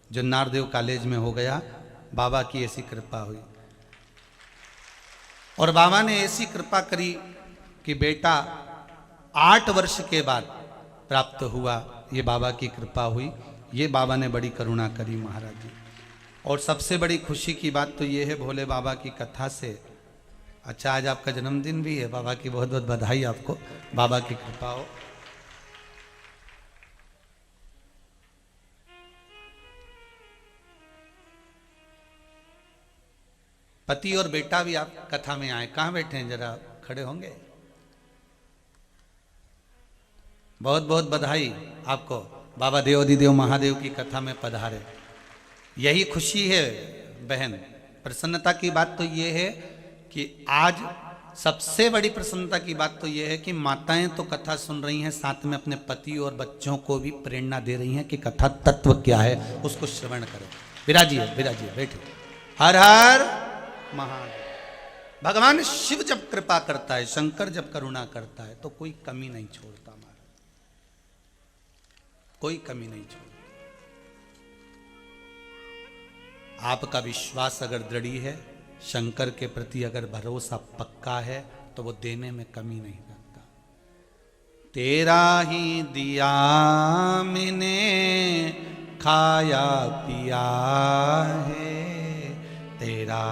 जो नारदेव कॉलेज में हो गया। बाबा की ऐसी कृपा हुई, और बाबा ने ऐसी कृपा करी कि बेटा 8 वर्ष के बाद प्राप्त हुआ। ये बाबा की कृपा हुई, ये बाबा ने बड़ी करुणा करी महाराज जी। और सबसे बड़ी खुशी की बात तो ये है, भोले बाबा की कथा से। अच्छा, आज आपका जन्मदिन भी है, बाबा की बहुत बहुत बधाई आपको, बाबा की कृपा हो। पति और बेटा भी आप कथा में आए। कहाँ बैठे हैं, जरा खड़े होंगे। बहुत बहुत बधाई आपको, बाबा देवाधिदेव महादेव की कथा में पधारे। यही खुशी है बहन। प्रसन्नता की बात तो ये है कि आज सबसे बड़ी प्रसन्नता की बात तो ये है कि माताएं तो कथा सुन रही हैं, साथ में अपने पति और बच्चों को भी प्रेरणा दे रही हैं कि कथा तत्व क्या है, उसको श्रवण करें। विराजिए, विराजिए, बैठिए। हर हर महादेव। भगवान शिव जब कृपा करता है, शंकर जब करुणा करता है, तो कोई कमी नहीं छोड़ता महाराज, कोई कमी नहीं छोड़ता। आपका विश्वास अगर दृढ़ है, शंकर के प्रति अगर भरोसा पक्का है, तो वो देने में कमी नहीं करता। तेरा ही दिया मैंने खाया पिया है, तेरा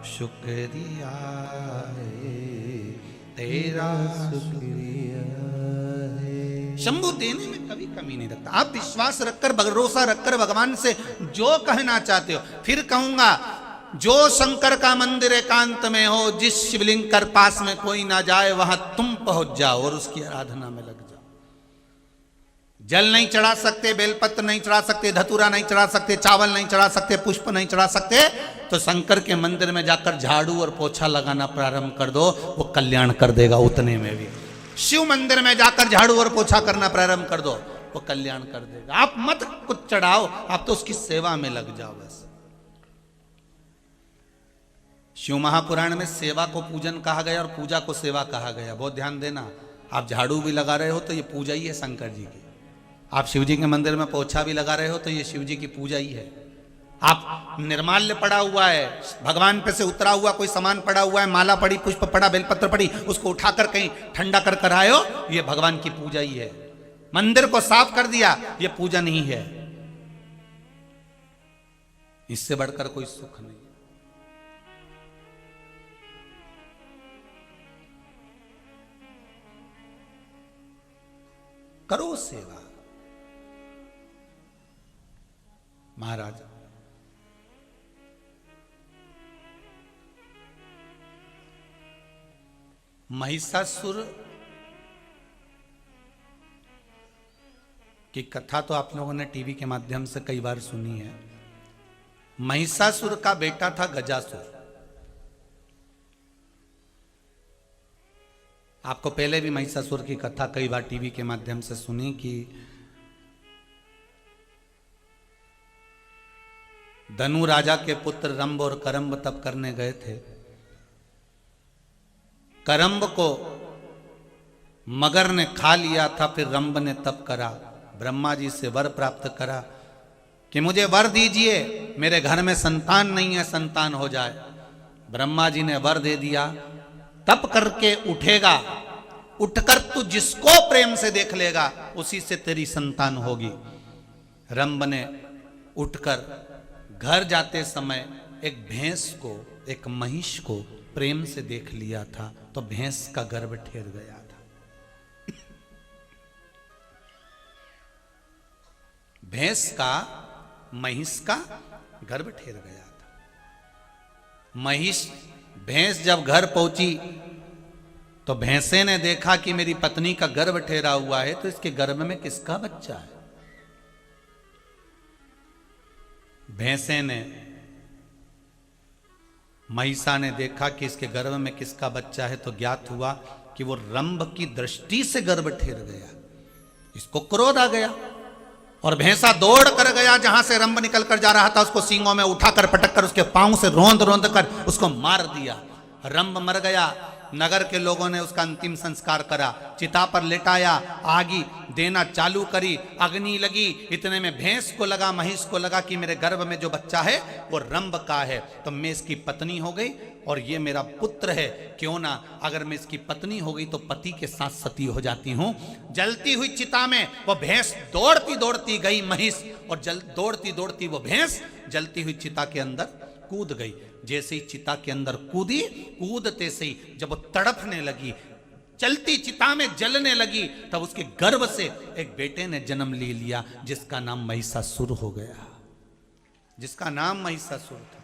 शुक्रिया है, तेरा शुक्रिया है। शंभु देने में कभी कमी नहीं रखता। आप विश्वास रखकर, भरोसा रखकर भगवान से जो कहना चाहते हो। फिर कहूंगा, जो शंकर का मंदिर एकांत में हो, जिस शिवलिंग कर पास में कोई ना जाए, वहां तुम पहुंच जाओ और उसकी आराधना में लग जाओ। जल नहीं चढ़ा सकते, बेलपत्र नहीं चढ़ा सकते, धतूरा नहीं चढ़ा सकते, चावल नहीं चढ़ा सकते, पुष्प नहीं चढ़ा सकते, तो शंकर के मंदिर में जाकर झाड़ू और पोछा लगाना प्रारंभ कर दो, वो कल्याण कर देगा उतने में भी। शिव मंदिर में जाकर झाड़ू और पोछा करना प्रारंभ कर दो, वो कल्याण कर देगा। आप मत कुछ चढ़ाओ, आप तो उसकी सेवा में लग जाओ बस। शिव महापुराण में सेवा को पूजन कहा गया और पूजा को सेवा कहा गया। बहुत ध्यान देना, आप झाड़ू भी लगा रहे हो तो ये पूजा ही है शंकर जी की। आप शिव जी के मंदिर में पोछा भी लगा रहे हो तो ये शिव जी की पूजा ही है। आप निर्माल्य पड़ा हुआ है, भगवान पे से उतरा हुआ कोई सामान पड़ा हुआ है, माला पड़ी, पुष्प पड़ा, बेलपत्र पड़ी, उसको उठाकर कहीं ठंडा कर कर आए हो, ये भगवान की पूजा ही है। मंदिर को साफ कर दिया, ये पूजा नहीं है। इससे बढ़कर कोई सुख नहीं। करो सेवा। महाराज महिषासुर की कथा तो आप लोगों ने टीवी के माध्यम से कई बार सुनी है। महिषासुर का बेटा था गजासुर। आपको पहले भी महिषासुर की कथा कई बार टीवी के माध्यम से सुनी कि धनु राजा के पुत्र रंभ और करम्ब तप करने गए थे। करम्ब को मगर ने खा लिया था, फिर रंभ ने तप करा, ब्रह्मा जी से वर प्राप्त करा कि मुझे वर दीजिए, मेरे घर में संतान नहीं है, संतान हो जाए। ब्रह्मा जी ने वर दे दिया, तप करके उठेगा, उठकर तू जिसको प्रेम से देख लेगा उसी से तेरी संतान होगी। रंभ ने उठकर घर जाते समय एक भैंस को, एक महिष को प्रेम से देख लिया था, तो भैंस का गर्भ ठेर गया था। भैंस का, महिष का गर्भ ठेर गया था। महिष, भैंस जब घर पहुंची तो भैंसे ने देखा कि मेरी पत्नी का गर्भ ठेरा हुआ है, तो इसके गर्भ में किसका बच्चा है। भैंसे ने, महिषा ने देखा कि इसके गर्भ में किसका बच्चा है, तो ज्ञात हुआ कि वो रंभ की दृष्टि से गर्भ ठेर गया। इसको क्रोध आ गया और भैंसा दौड़ कर गया जहां से रंभ निकल कर जा रहा था, उसको सींगों में उठाकर पटक कर उसके पांव से रोंद रोंद कर उसको मार दिया। रंभ मर गया। नगर के लोगों ने उसका अंतिम संस्कार करा, चिता पर लेटाया, आगी देना चालू करी, अग्नि लगी। इतने में भैंस को लगा, महिष को लगा कि मेरे गर्भ में जो बच्चा है वो रंभ का है, तो मैं इसकी पत्नी हो गई और ये मेरा पुत्र है। क्यों ना, अगर मैं इसकी पत्नी हो गई तो पति के साथ सती हो जाती हूं। जलती हुई चिता में वो भैंस दौड़ती दौड़ती गई महिष, और दौड़ती दौड़ती वो भैंस जलती हुई चिता के अंदर कूद गई। जैसे ही चिता के अंदर कूदी, कूदते से ही जब वो तड़पने लगी, चलती चिता में जलने लगी, तब उसके गर्भ से एक बेटे ने जन्म ले लिया जिसका नाम महिषासुर हो गया, जिसका नाम महिषासुर था।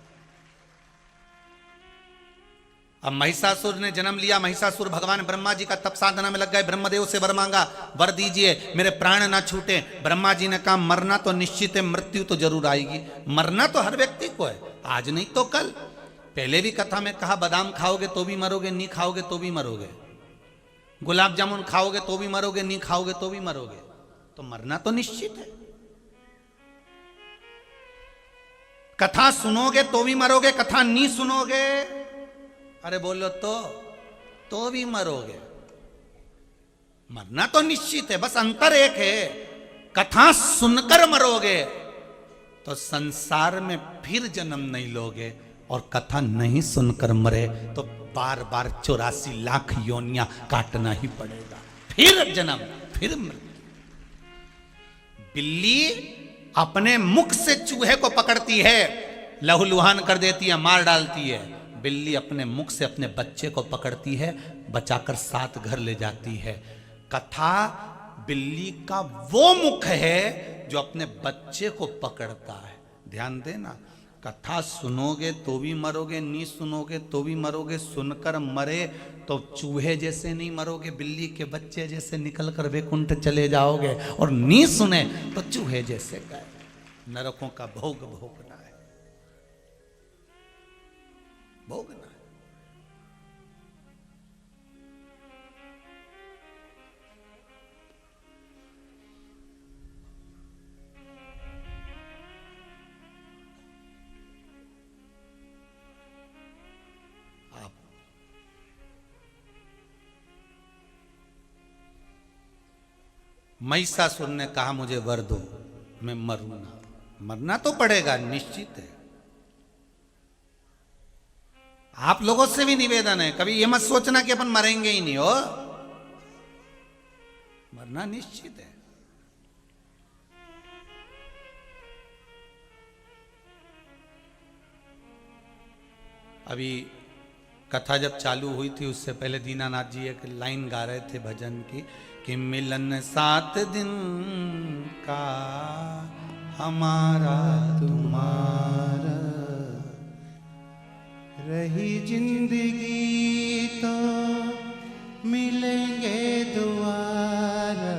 अब महिषासुर ने जन्म लिया। महिषासुर भगवान ब्रह्मा जी का तप साधना में लग गए। ब्रह्मदेव से वर मांगा, वर दीजिए मेरे प्राण ना छूटे। ब्रह्मा जी ने कहा मरना तो निश्चित है, मृत्यु तो जरूर आएगी। मरना तो हर व्यक्ति को है, आज नहीं तो कल। पहले भी कथा में कहा बादाम खाओगे तो भी मरोगे, नहीं खाओगे तो भी मरोगे। गुलाब जामुन खाओगे तो भी मरोगे, नहीं खाओगे तो भी मरोगे। तो मरना तो निश्चित है। कथा सुनोगे तो भी मरोगे, कथा नहीं सुनोगे, अरे बोलो तो भी मरोगे। मरना तो निश्चित है, बस अंतर एक है, कथा सुनकर मरोगे तो संसार में फिर जन्म नहीं लोगे, और कथा नहीं सुनकर मरे तो बार बार 84 लाख योनियां काटना ही पड़ेगा, फिर जन्म, फिर मृत्यु। बिल्ली अपने मुख से चूहे को पकड़ती है, लहूलुहान कर देती है, मार डालती है। बिल्ली अपने मुख से अपने बच्चे को पकड़ती है, बचाकर साथ घर ले जाती है। कथा बिल्ली का वो मुख है जो अपने बच्चे को पकड़ता है। ध्यान देना, कथा सुनोगे तो भी मरोगे, नहीं सुनोगे तो भी मरोगे। सुनकर मरे तो चूहे जैसे नहीं मरोगे, बिल्ली के बच्चे जैसे निकल कर वैकुंठ चले जाओगे, और नहीं सुने तो चूहे जैसे गए। नरकों का भोग भोगना है, भोगना है। महिषासुर ने कहा मुझे वर दो, मैं मरूं ना। मरना तो पड़ेगा, निश्चित है। आप लोगों से भी निवेदन है, कभी ये मत सोचना कि अपन मरेंगे ही नहीं, हो मरना निश्चित है। अभी कथा जब चालू हुई थी उससे पहले दीनानाथ जी एक लाइन गा रहे थे भजन की कि मिलन 7 दिन का हमारा तुम्हारा, रही जिंदगी तो मिलेंगे दोबारा,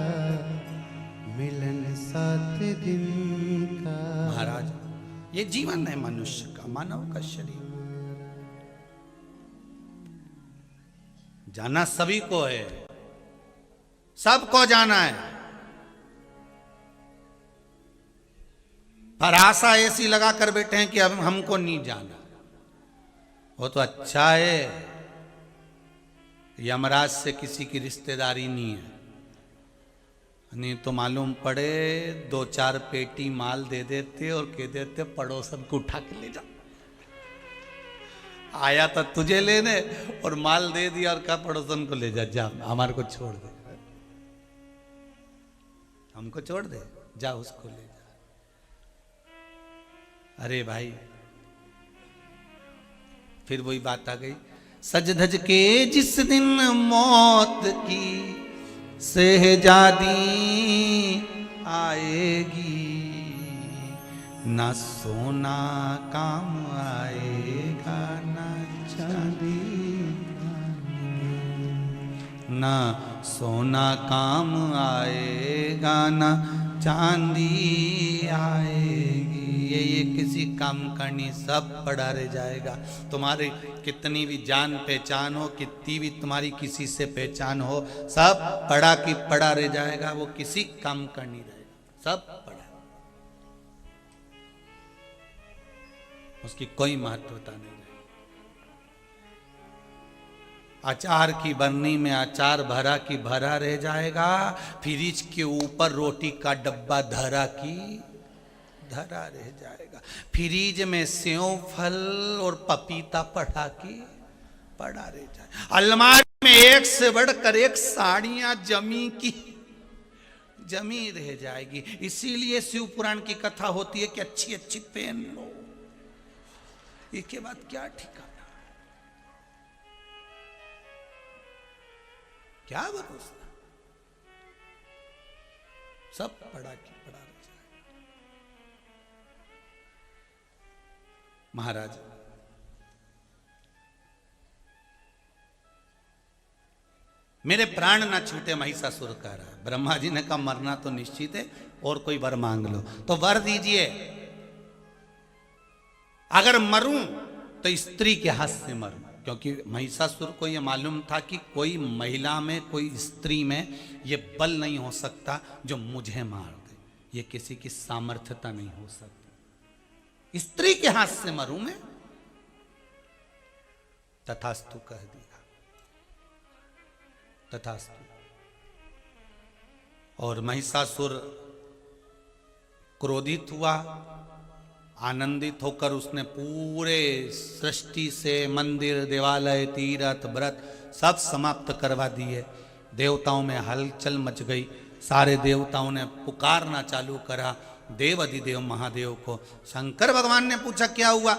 मिलन 7 दिन का। महाराज ये जीवन है मनुष्य का, मानव का शरीर। जाना सभी को है, सबको जाना है, पर आशा ऐसी लगा कर बैठे हैं कि अब हमको नहीं जाना। वो तो अच्छा है, यमराज से किसी की रिश्तेदारी नहीं है, नहीं तो मालूम पड़े 2-4 पेटी माल दे देते और कह देते पड़ोसन को उठा के ले जा। आया तो तुझे लेने और माल दे दिया और कहा पड़ोसन को ले जा, जा हमारे को छोड़ दे, हमको छोड़ दे, जा उसको ले जा। अरे भाई फिर वही बात आ गई, सज धज के जिस दिन मौत की शहजादी आएगी, ना सोना काम आएगा ना चांदी, ना सोना काम आएगा ना चांदी आएगी। ये किसी काम करनी, सब पड़ा रह जाएगा। तुम्हारी कितनी भी जान पहचान हो, कितनी भी तुम्हारी किसी से पहचान हो, सब पड़ा की पड़ा रह जाएगा, वो किसी काम का नहीं रहेगा, सब पड़ा, उसकी कोई महत्वता नहीं रहेगी। अचार की बरनी में अचार भरा की भरा रह जाएगा, फ्रिज के ऊपर रोटी का डब्बा धरा की धरा रह जाएगा, फ्रिज में सेव फल और पपीता पड़ा की पड़ा रह जाएगा, अलमारी में एक से बढ़कर एक साड़ियां जमी की जमी रह जाएगी। इसीलिए शिव पुराण की कथा होती है कि अच्छी अच्छी पहन लो, इसके बाद क्या ठिकाना, क्या भरोसा, सब पड़ा की पड़ा रह जाएगा। महाराज मेरे प्राण ना छूटे, महिषासुर कह रहा है। ब्रह्मा जी ने कहा मरना तो निश्चित है, और कोई वर मांग लो, तो वर दीजिए। अगर मरूं तो स्त्री के हाथ से मरूं, क्योंकि महिषासुर को यह मालूम था कि कोई महिला में कोई स्त्री में ये बल नहीं हो सकता जो मुझे मार दे, ये किसी की सामर्थ्यता नहीं हो सकती, स्त्री के हाथ से मरूं मैं। तथास्तु कह दिया, तथास्तु। और महिषासुर क्रोधित हुआ, आनंदित होकर उसने पूरे सृष्टि से मंदिर, देवालय, तीर्थ, व्रत सब समाप्त करवा दिए। देवताओं में हलचल मच गई, सारे देवताओं ने पुकारना चालू करा देव अधिदेव महादेव को। शंकर भगवान ने पूछा क्या हुआ?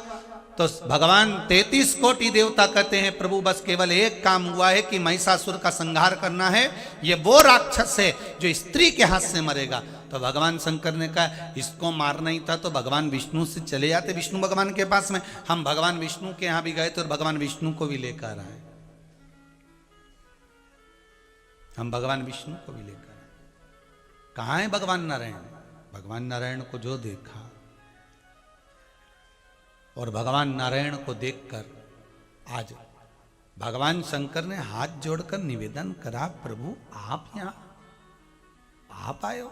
तो भगवान 33 कोटि देवता कहते हैं प्रभु बस केवल एक काम हुआ है कि महिषासुर का संहार करना है। ये वो राक्षस है जो स्त्री के हाथ से मरेगा। तो भगवान शंकर ने कहा इसको मारना ही था तो भगवान विष्णु से चले जाते, विष्णु भगवान के पास में। हम भगवान विष्णु के यहां भी गए तो भगवान विष्णु को भी लेकर आए, हम भगवान विष्णु को भी लेकर आए। कहां है भगवान नारायण? भगवान नारायण को जो देखा और भगवान नारायण को देखकर आज भगवान शंकर ने हाथ जोड़कर निवेदन करा, प्रभु आप यहां आप आए हो,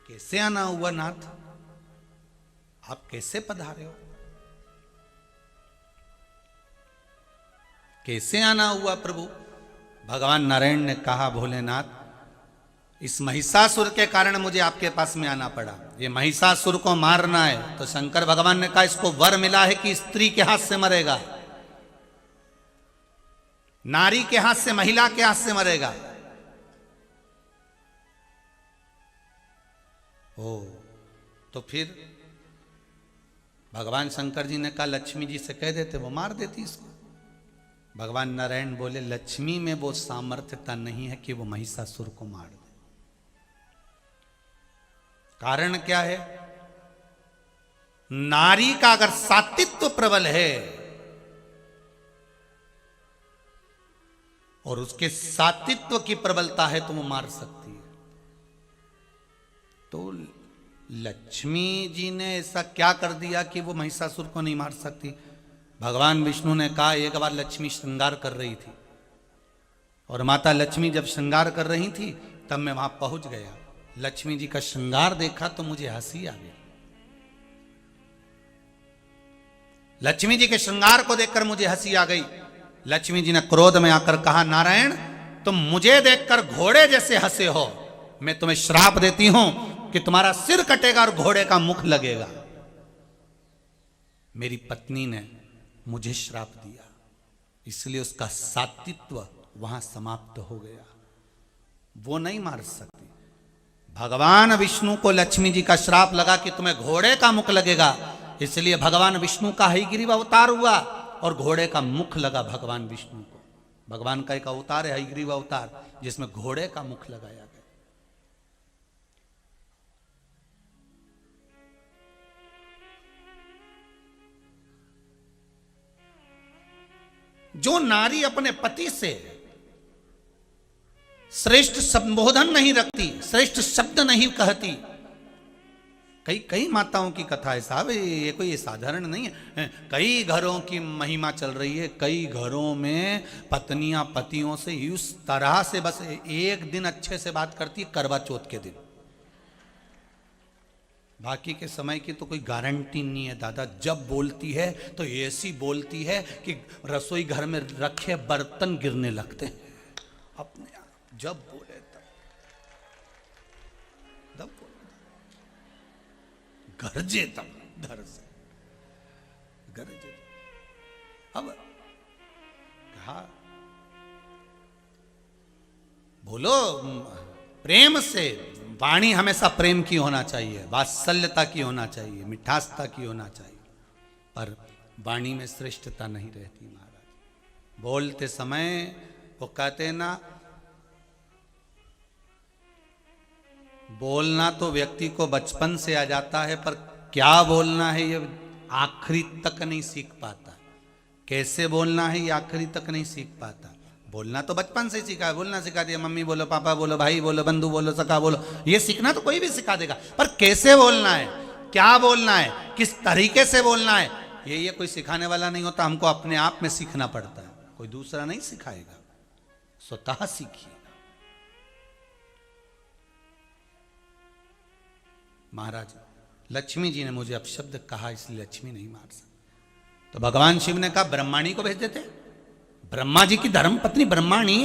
कैसे आना हुआ नाथ, आप कैसे पधारे हो, कैसे आना हुआ प्रभु? भगवान नारायण ने कहा भोलेनाथ इस महिषासुर के कारण मुझे आपके पास में आना पड़ा, ये महिषासुर को मारना है। तो शंकर भगवान ने कहा इसको वर मिला है कि स्त्री के हाथ से मरेगा, नारी के हाथ से, महिला के हाथ से मरेगा। ओ तो फिर भगवान शंकर जी ने कहा लक्ष्मी जी से कह देते वो मार देती इसको। भगवान नारायण बोले लक्ष्मी में वो सामर्थ्यता नहीं है कि वो महिषासुर को मार दे। कारण क्या है? नारी का अगर सात्वित्व प्रबल है और उसके सात्वित्व की प्रबलता है तो वो मार सकती है। तो लक्ष्मी जी ने ऐसा क्या कर दिया कि वो महिषासुर को नहीं मार सकती? भगवान विष्णु ने कहा एक बार लक्ष्मी श्रृंगार कर रही थी और माता लक्ष्मी जब श्रृंगार कर रही थी तब मैं वहां पहुंच गया। लक्ष्मी जी का श्रृंगार देखा तो मुझे हंसी आ गई। लक्ष्मी जी के श्रृंगार को देखकर मुझे हंसी आ गई। लक्ष्मी जी ने क्रोध में आकर कहा नारायण तुम मुझे देखकर घोड़े जैसे हंसे हो, मैं तुम्हें श्राप देती हूं कि तुम्हारा सिर कटेगा और घोड़े का मुख लगेगा। मेरी पत्नी ने मुझे श्राप दिया, इसलिए उसका सात्वित्व वहां समाप्त हो गया, वो नहीं मार सकती। भगवान विष्णु को लक्ष्मी जी का श्राप लगा कि तुम्हें घोड़े का मुख लगेगा, इसलिए भगवान विष्णु का हयग्रीव अवतार हुआ और घोड़े का मुख लगा भगवान विष्णु को। भगवान का एक अवतार है हयग्रीव अवतार जिसमें घोड़े का मुख लगाया गया। जो नारी अपने पति से श्रेष्ठ संबोधन नहीं रखती, श्रेष्ठ शब्द नहीं कहती, कई माताओं की कथा है साहब, ये कोई साधारण नहीं है। कई घरों की महिमा चल रही है, कई घरों में पत्नियां पतियों से इस तरह से बस एक दिन अच्छे से बात करती है, करवा चौथ के दिन, बाकी के समय की तो कोई गारंटी नहीं है दादा। जब बोलती है तो ऐसी बोलती है कि रसोई घर में रखे बर्तन गिरने लगते हैं अपने आप। जब बोले तब गरजे, तब धर से गरजे। अब कहा बोलो प्रेम से, वाणी हमेशा प्रेम की होना चाहिए, वात्सल्यता की होना चाहिए, मिठासता की होना चाहिए, पर वाणी में श्रेष्ठता नहीं रहती महाराज। बोलते समय वो कहते ना, बोलना तो व्यक्ति को बचपन से आ जाता है, पर क्या बोलना है ये आखिरी तक नहीं सीख पाता। कैसे बोलना है ये आखिरी तक नहीं सीख पाता। बोलना तो बचपन से सीखा है, बोलना सिखा दिया, मम्मी बोलो, पापा बोलो, भाई बोलो, बंधु बोलो, सखा बोलो, ये सीखना तो कोई भी सिखा देगा, पर कैसे बोलना है, क्या बोलना है, किस तरीके से बोलना है, ये कोई सिखाने वाला नहीं होता। हमको अपने आप में सीखना पड़ता है, कोई दूसरा नहीं सिखाएगा, स्वतः सीखिए। महाराज लक्ष्मी जी ने मुझे अपशब्द कहा, इसलिए लक्ष्मी नहीं मार सकती। तो भगवान शिव ने कहा ब्रह्माणी को भेज देते। ब्रह्मा जी की धर्म पत्नी ब्रह्माणी,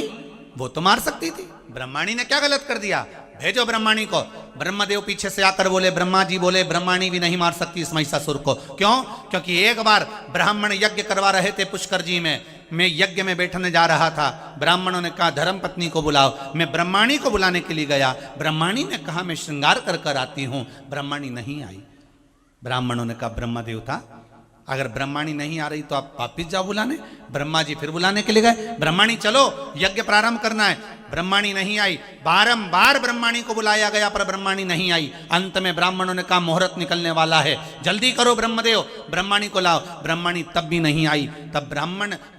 वो तो मार सकती थी। ब्रह्माणी ने क्या गलत कर दिया? भेजो ब्रह्माणी को। ब्रह्मदेव पीछे से आकर बोले, ब्रह्मा जी बोले ब्रह्माणी भी नहीं मार सकती इस महिषासुर को। क्यों? क्योंकि एक बार ब्राह्मण यज्ञ करवा रहे थे पुष्कर जी में, मैं यज्ञ में बैठने जा रहा था, ब्राह्मणों ने कहा धर्म पत्नी को बुलाओ, मैं ब्रह्माणी को बुलाने के लिए गया, ब्रह्माणी ने कहा मैं श्रृंगार कर कर आती हूं, ब्रह्माणी नहीं आई। ब्राह्मणों ने कहा ब्रह्मा देवता अगर ब्रह्माणी नहीं आ रही तो आप वापिस जाओ बुलाने। ब्रह्मा जी फिर बुलाने के लिए गए, ब्रह्माणी चलो यज्ञ प्रारंभ करना है। ब्रह्माणी नहीं आई, बारंबार ब्रह्माणी को बुलाया गया पर ब्रह्माणी नहीं आई। अंत में ब्राह्मणों ने कहा मुहूर्त निकलने वाला है, जल्दी करो ब्रह्मदेव, ब्रह्माणी को लाओ। ब्रह्माणी तब भी नहीं आई। तब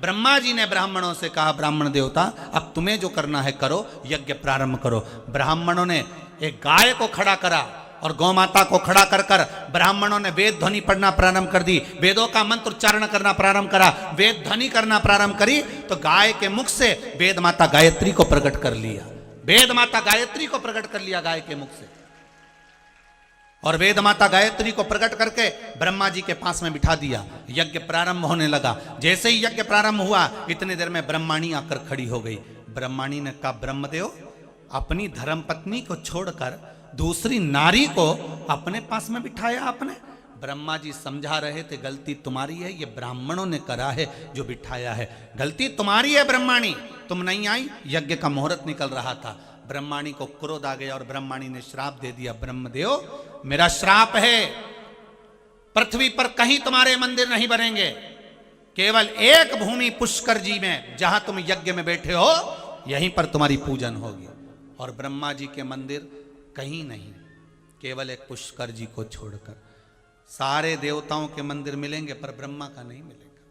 ब्रह्मा जी ने ब्राह्मणों से कहा ब्राह्मण देवता अब तुम्हें जो करना है करो, यज्ञ प्रारंभ करो। ब्राह्मणों ने एक गाय को खड़ा करा और गौ माता को खड़ा कर कर ब्राह्मणों ने वेद ध्वनि पढ़ना प्रारंभ कर दी, वेदों का मंत्र उच्चारण करना प्रारंभ करा, वेद ध्वनि करना प्रारंभ करी तो गाय के मुख से वेद माता गायत्री को प्रकट कर लिया। वेद माता गायत्री को प्रकट कर लिया गाय के मुख से, और वेद माता गायत्री को प्रकट करके ब्रह्मा जी के पास में बिठा दिया। यज्ञ प्रारंभ होने लगा। जैसे ही यज्ञ प्रारंभ हुआ इतनी देर में ब्रह्माणी आकर खड़ी हो गई। ब्रह्माणी ने कहा ब्रह्मदेव अपनी धर्मपत्नी को छोड़कर दूसरी नारी को अपने पास में बिठाया आपने। ब्रह्मा जी समझा रहे थे गलती तुम्हारी है, ये ब्राह्मणों ने करा है जो बिठाया है, गलती तुम्हारी है ब्रह्माणी, तुम नहीं आई, यज्ञ का मुहूर्त निकल रहा था। ब्रह्माणी को क्रोध आ गया और ब्रह्माणी ने श्राप दे दिया, ब्रह्मदेव मेरा श्राप है, पृथ्वी पर कहीं तुम्हारे मंदिर नहीं बनेंगे, केवल एक भूमि पुष्कर जी में जहां तुम यज्ञ में बैठे हो यहीं पर तुम्हारी पूजन होगी। और ब्रह्मा जी के मंदिर कहीं नहीं, केवल एक पुष्कर जी को छोड़कर सारे देवताओं के मंदिर मिलेंगे पर ब्रह्मा का नहीं मिलेगा।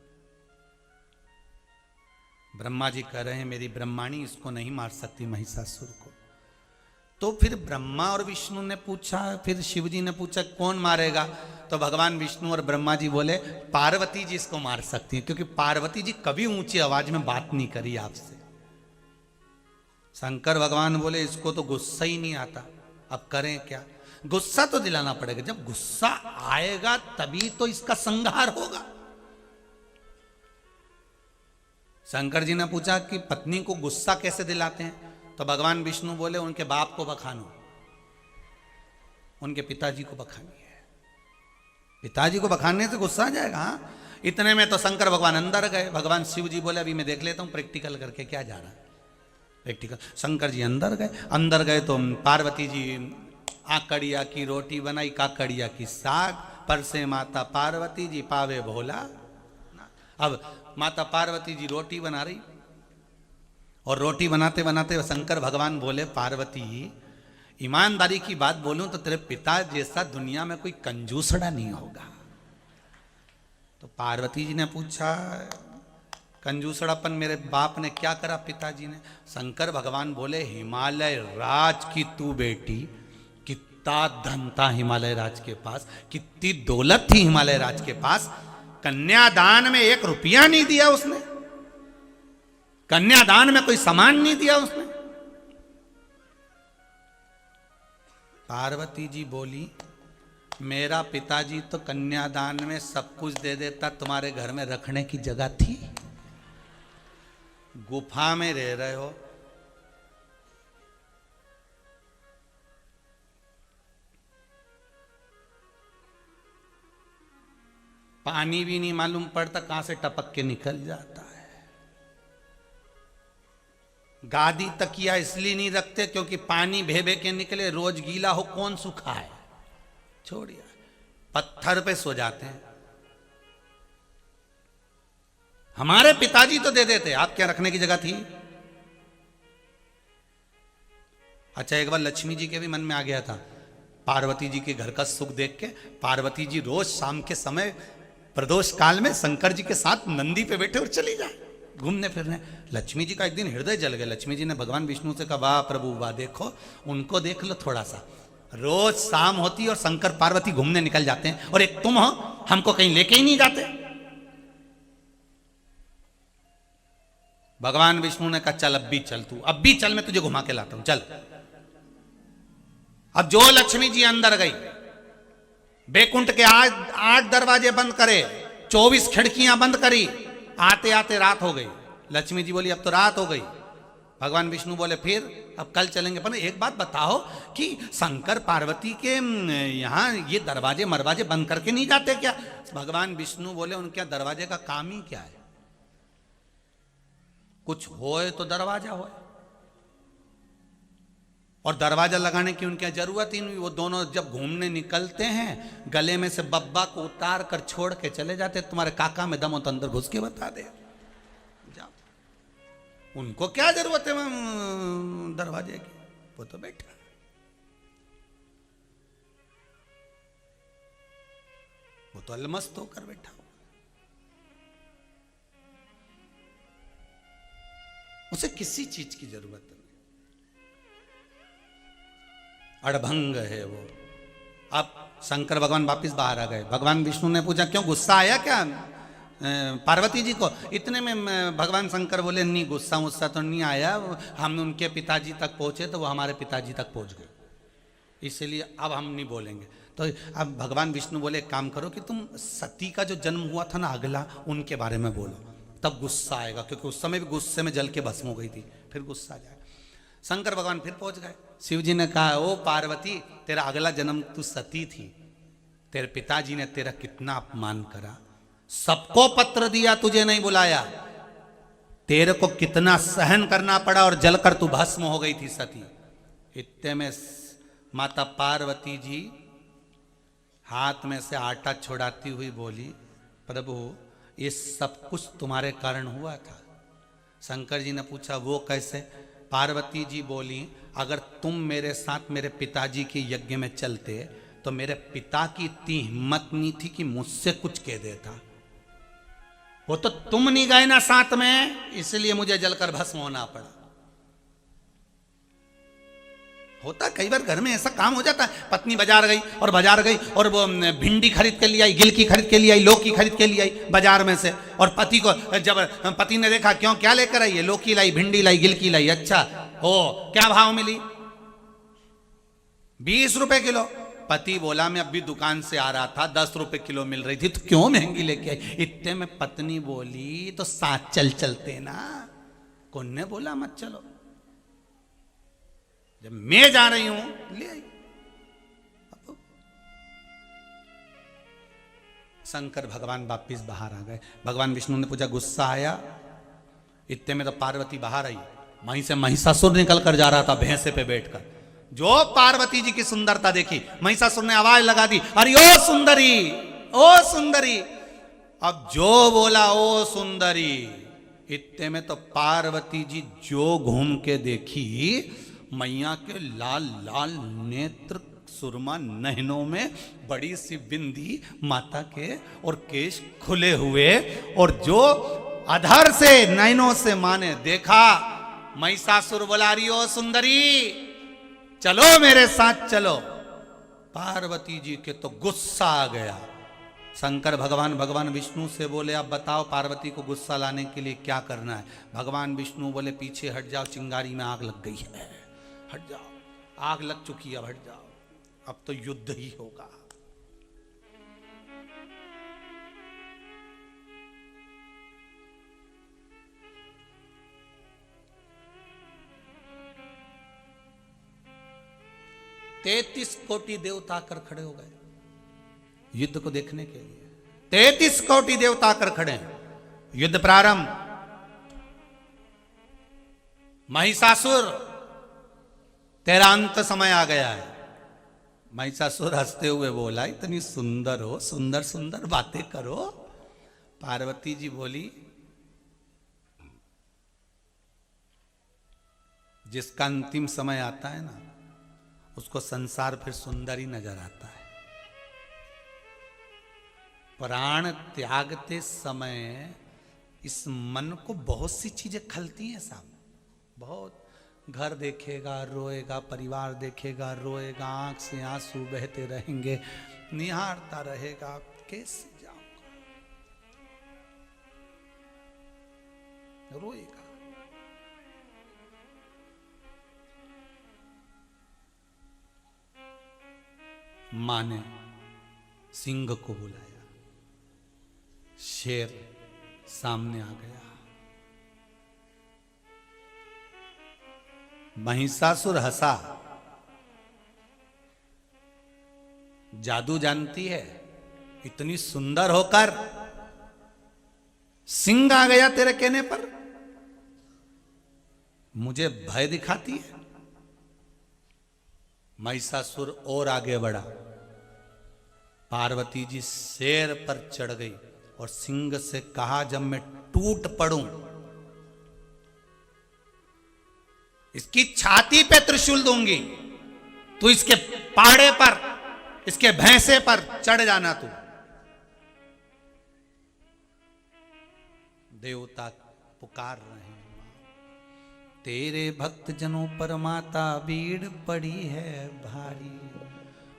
ब्रह्मा जी कह रहे हैं मेरी ब्रह्माणी इसको नहीं मार सकती महिषासुर को। तो फिर ब्रह्मा और विष्णु ने पूछा, फिर शिव जी ने पूछा कौन मारेगा? तो भगवान विष्णु और ब्रह्मा जी बोले पार्वती जी इसको मार सकती हैं, क्योंकि पार्वती जी कभी ऊंची आवाज में बात नहीं करी आपसे। शंकर भगवान बोले इसको तो गुस्सा ही नहीं आता, अब करें क्या? गुस्सा तो दिलाना पड़ेगा, जब गुस्सा आएगा तभी तो इसका संहार होगा। शंकर जी ने पूछा कि पत्नी को गुस्सा कैसे दिलाते हैं? तो भगवान विष्णु बोले उनके बाप को बखानो, उनके पिताजी को बखानिए, पिताजी को बखाने से गुस्सा आ जाएगा। हाँ? इतने में तो शंकर भगवान अंदर गए। भगवान शिव जी बोले अभी मैं देख लेता हूं प्रैक्टिकल करके क्या जा रहा है, प्रैक्टिकल। शंकर जी अंदर गए तो पार्वती जी आकड़िया की रोटी बनाई, काकड़िया की साग, पर से माता पार्वती जी पावे भोला। अब माता पार्वती जी रोटी बना रही और रोटी बनाते बनाते शंकर भगवान बोले पार्वती ईमानदारी की बात बोलूं तो तेरे पिता जैसा दुनिया में कोई कंजूसड़ा नहीं होगा। तो पार्वती जी ने पूछा कंजूसड़ापन मेरे बाप ने क्या करा पिताजी ने? शंकर भगवान बोले हिमालय राज की तू बेटी, कितना धन था हिमालय राज के पास, कितनी दौलत थी हिमालय राज के पास, कन्यादान में 1 रुपया नहीं दिया उसने, कन्यादान में कोई सामान नहीं दिया उसने। पार्वती जी बोली मेरा पिताजी तो कन्यादान में सब कुछ दे देता, तुम्हारे घर में रखने की जगह थी? गुफा में रह रहे हो, पानी भी नहीं मालूम पड़ता कहां से टपक के निकल जाता है। गादी तकिया इसलिए नहीं रखते क्योंकि पानी भे भे के निकले, रोज गीला हो कौन सूखा है, छोड़िए, पत्थर पे सो जाते हैं। हमारे पिताजी तो दे देते, आप क्या रखने की जगह थी? अच्छा एक बार लक्ष्मी जी के भी मन में आ गया था, पार्वती जी के घर का सुख देख के पार्वती जी रोज शाम के समय प्रदोष काल में शंकर जी के साथ नंदी पे बैठे और चली जाए घूमने फिरने। लक्ष्मी जी का एक दिन हृदय जल गया। लक्ष्मी जी ने भगवान विष्णु से कहा वाह प्रभु वाह, देखो उनको देख लो थोड़ा सा, रोज शाम होती और शंकर पार्वती घूमने निकल जाते हैं और एक तुम हो, हमको कहीं लेके ही नहीं जाते। भगवान विष्णु ने कहा चल अब भी चल, तू अब भी चल, मैं तुझे घुमा के लाता हूं, चल। अब जो लक्ष्मी जी अंदर गई, बैकुंठ के 8 दरवाजे बंद करे, 24 खिड़कियां बंद करी, आते आते रात हो गई। लक्ष्मी जी बोली अब तो रात हो गई। भगवान विष्णु बोले फिर अब कल चलेंगे। पर एक बात बताओ कि शंकर पार्वती के यहाँ ये दरवाजे मरवाजे बंद करके नहीं जाते क्या? भगवान विष्णु बोले उनके दरवाजे का काम ही क्या है, कुछ होए तो दरवाजा होए, और दरवाजा लगाने की उनकी जरूरत ही नहीं। वो दोनों जब घूमने निकलते हैं गले में से बब्बा को उतार कर छोड़ के चले जाते, तुम्हारे काका में दम हो तो अंदर घुस के बता दे, जाओ। उनको क्या जरूरत है दरवाजे की, वो तो बैठा। वो तो अलमस्त होकर बैठा हुआ, उसे किसी चीज की जरूरत नहीं। अड़भंग है वो। अब शंकर भगवान वापिस बाहर आ गए। भगवान विष्णु ने पूछा क्यों गुस्सा आया क्या पार्वती जी को? इतने में भगवान शंकर बोले नहीं, गुस्सा गुस्सा तो नहीं आया, हम उनके पिताजी तक पहुंचे तो वो हमारे पिताजी तक पहुंच गए, इसलिए अब हम नहीं बोलेंगे। तो अब भगवान विष्णु बोले एक काम करो कि तुम सती का जो जन्म हुआ था ना अगला, उनके बारे में बोलो, तब गुस्सा आएगा, क्योंकि उस समय भी गुस्से में जल के भस्म हो गई थी, फिर गुस्सा आ जाएगा। शंकर भगवान फिर पहुंच गए। शिव जी ने कहा ओ पार्वती, तेरा अगला जन्म तू सती थी, तेरे पिताजी ने तेरा कितना अपमान करा, सबको पत्र दिया, तुझे नहीं बुलाया, तेरे को कितना सहन करना पड़ा और जलकर तू भस्म हो गई थी सती। इतने में माता पार्वती जी हाथ में से आटा छोड़ाती हुई बोली प्रभु ये सब कुछ तुम्हारे कारण हुआ था। शंकर जी ने पूछा वो कैसे? पार्वती जी बोली अगर तुम मेरे साथ मेरे पिताजी के यज्ञ में चलते तो मेरे पिता की इतनी हिम्मत नहीं थी कि मुझसे कुछ कह देता, वो तो तुम नहीं गए ना साथ में, इसलिए मुझे जलकर भस्म होना पड़ा। होता कई बार घर में ऐसा काम हो जाता है, पत्नी बाजार गई और वो भिंडी खरीद के लिए आई, गिलकी खरीद के लिए आई, लौकी खरीद के लिए आई बाजार में से, और पति को जब पति ने देखा क्यों क्या लेकर आई है, लौकी लाई, भिंडी लाई, गिलकी लाई, अच्छा ओ क्या भाव मिली? 20 रुपए किलो। पति बोला मैं अभी दुकान से आ रहा था 10 रुपए किलो मिल रही थी, तो क्यों महंगी लेके आई? इतने में पत्नी बोली तो साथ चलते ना, कौन ने बोला मत चलो, जब मैं जा रही हूं ले आई। शंकर भगवान वापिस बाहर आ गए। भगवान विष्णु ने पूछा गुस्सा आया? इतने में तो पार्वती बाहर आई, वहीं से महिषासुर निकल कर जा रहा था भैंसे पे बैठकर। जो पार्वती जी की सुंदरता देखी, महिषासुर ने आवाज लगा दी अरे ओ सुंदरी, ओ सुंदरी। अब जो बोला ओ सुंदरी, इतने में तो पार्वती जी जो घूम के देखी, मैया के लाल लाल नेत्र, सुरमा नयनों में बड़ी सी बिंदी माता के, और केश खुले हुए, और जो अधर से नयनों से माँ ने देखा, महिषासुर बोला रही ओ सुंदरी चलो मेरे साथ चलो। पार्वती जी के तो गुस्सा आ गया। शंकर भगवान विष्णु से बोले आप बताओ पार्वती को गुस्सा लाने के लिए क्या करना है? भगवान विष्णु बोले पीछे हट जाओ, चिंगारी में आग लग गई है, हट जाओ, आग लग चुकी है, अब हट जाओ, अब तो युद्ध ही होगा। तैतीस कोटि देवता आकर खड़े हो गए युद्ध को देखने के लिए। 33 कोटि देवता आकर खड़े हैं। युद्ध प्रारंभ। महिषासुर तेरा अंत समय आ गया है। महिषासुर हंसते हुए बोला इतनी सुंदर हो, सुंदर सुंदर बातें करो। पार्वती जी बोली जिसका अंतिम समय आता है ना, उसको संसार फिर सुंदर ही नजर आता है। प्राण त्यागते समय इस मन को बहुत सी चीजें खलती हैं साहब, बहुत। घर देखेगा रोएगा, परिवार देखेगा रोएगा, आंख से आंसू बहते रहेंगे, निहारता रहेगा, कैसे जाऊंगा, रोएगा। मां ने सिंह को बुलाया, शेर सामने आ गया। महिषासुर हंसा। जादू जानती है, इतनी सुंदर होकर सिंह आ गया तेरे कहने पर, मुझे भय दिखाती है। महिषासुर और आगे बढ़ा। पार्वती जी शेर पर चढ़ गई और सिंह से कहा, जब मैं टूट पड़ूं, इसकी छाती पे त्रिशूल दूंगी, तू इसके पाड़े पर, इसके भैंसे पर चढ़ जाना तू। देवता पुकार रहे हैं, तेरे भक्त जनों पर माता भीड़ पड़ी है भारी,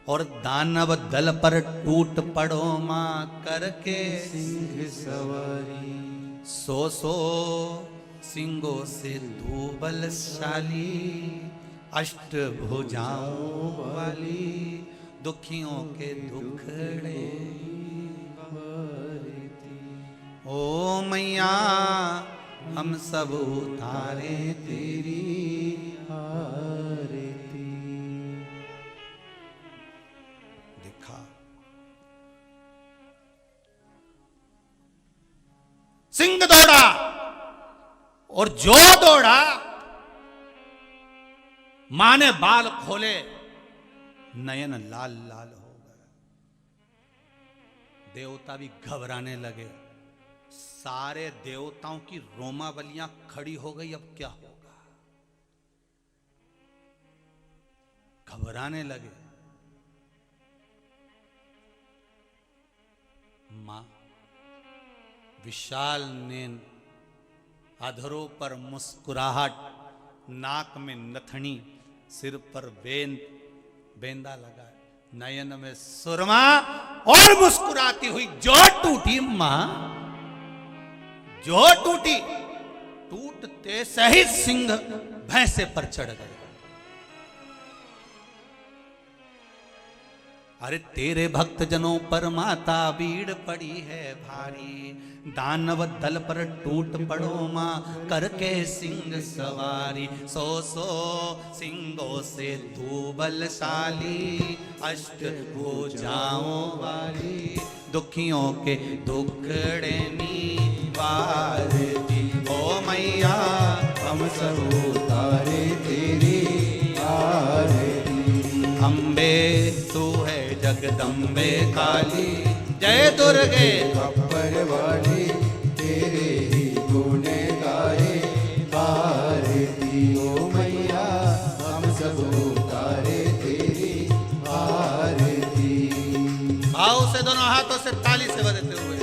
और दानव दल पर टूट पड़ो मां करके सिंह सवारी। सो सिंगों से तू बलशाली, अष्ट भुजाओं वाली, दुखियों के दुखड़े ओ मैया हम सब उतारे तेरी आरती। देखा सिंह दौड़ा, और जो दौड़ा मां ने बाल खोले, नयन लाल लाल हो गए। देवता भी घबराने लगे। सारे देवताओं की रोमावलियां खड़ी हो गई। अब क्या होगा? घबराने लगे। मां विशाल नैन, अधरों पर मुस्कुराहट, नाक में नथनी, सिर पर बेंदा लगा, नयन में सुरमा, और मुस्कुराती हुई जो टूटी मां, जो टूटी, टूटते सहित सिंह भैंसे पर चढ़ गए। अरे तेरे भक्त जनों पर माता भीड़ पड़ी है भारी, दानव दल पर टूट पड़ो मां करके सिंह सवारी। सो सिंगों से तू बलशाली, अष्ट भुजाओं वाली, दुखियों के दुखड़े निवारती। ओ मैया हम सब उतारे तेरी आरती। अम्बे तू है जगदम्बे काली, जय दुर्गे अपर वाली, तेरे ही गुण गाए आरती। ओ मैया हम सब उतारे तेरी आरती। भाव से दोनों हाथों से ताली से बजाते हुए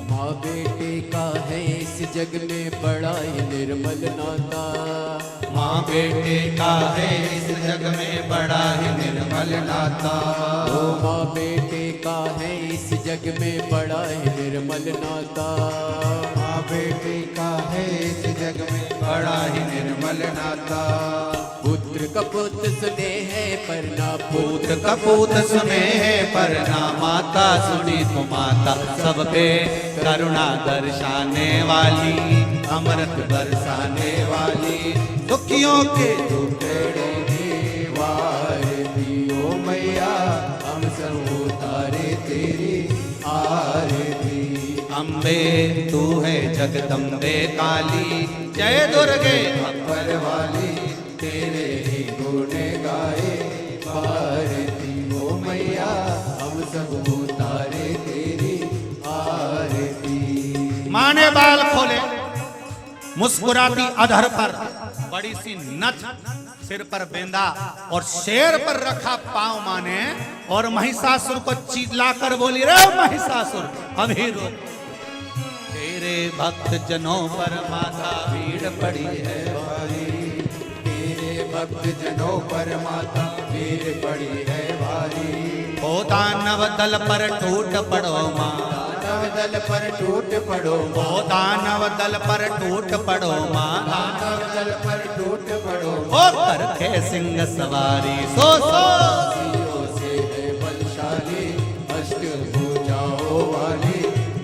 माँ बेटे का है इस जग में बड़ा ही निर्मल नाता। माँ बेटे का है इस जग में बड़ा ही निर्मल नाता। ओ माँ बेटे का है इस जग में बड़ा ही निर्मल नाता। माँ बेटे का है इस जग में बड़ा ही निर्मल नाता। पुत्र कपूत सुने हैं पर ना पुत्र कपूत सुने हैं पर ना माता सुनी तो माता, सब पे करुणा दर्शाने वाली, अमृत बरसाने वाली, दुखियों के दुखड़े निवारती। ओ मैया हम सब उतारे तेरी आरती। अम्बे तू है जगदम्बे काली, जय दुर्गे अपर वाली, तेरे ही गुण गाए आरती। ओ मैया हम सब उतारे तेरी आरती। माँ ने बाल खोले, मुस्कुराती अधर पर बड़ी सी नथ, सिर पर बेंदा और शेर पर रखा पांव माने, और महिषासुर को चिल्लाकर बोली, रे महिषासुर अभी रुक, तेरे भक्त जनों पर माता भीड़ पड़ी है भारी, तेरे भक्त जनों पर माता भीड़ पड़ी है भारी। ओ दानव दल पर टूट पड़ो माँ, दानव दल पर टूट पड़ो, ओ दानव दल पर टूट पड़ो माँ, दानव दल पर टूट पड़ो। ओ करके सिंह सवारी सो सो, सियों से है बलशाली, अष्टभुजाओं वाली,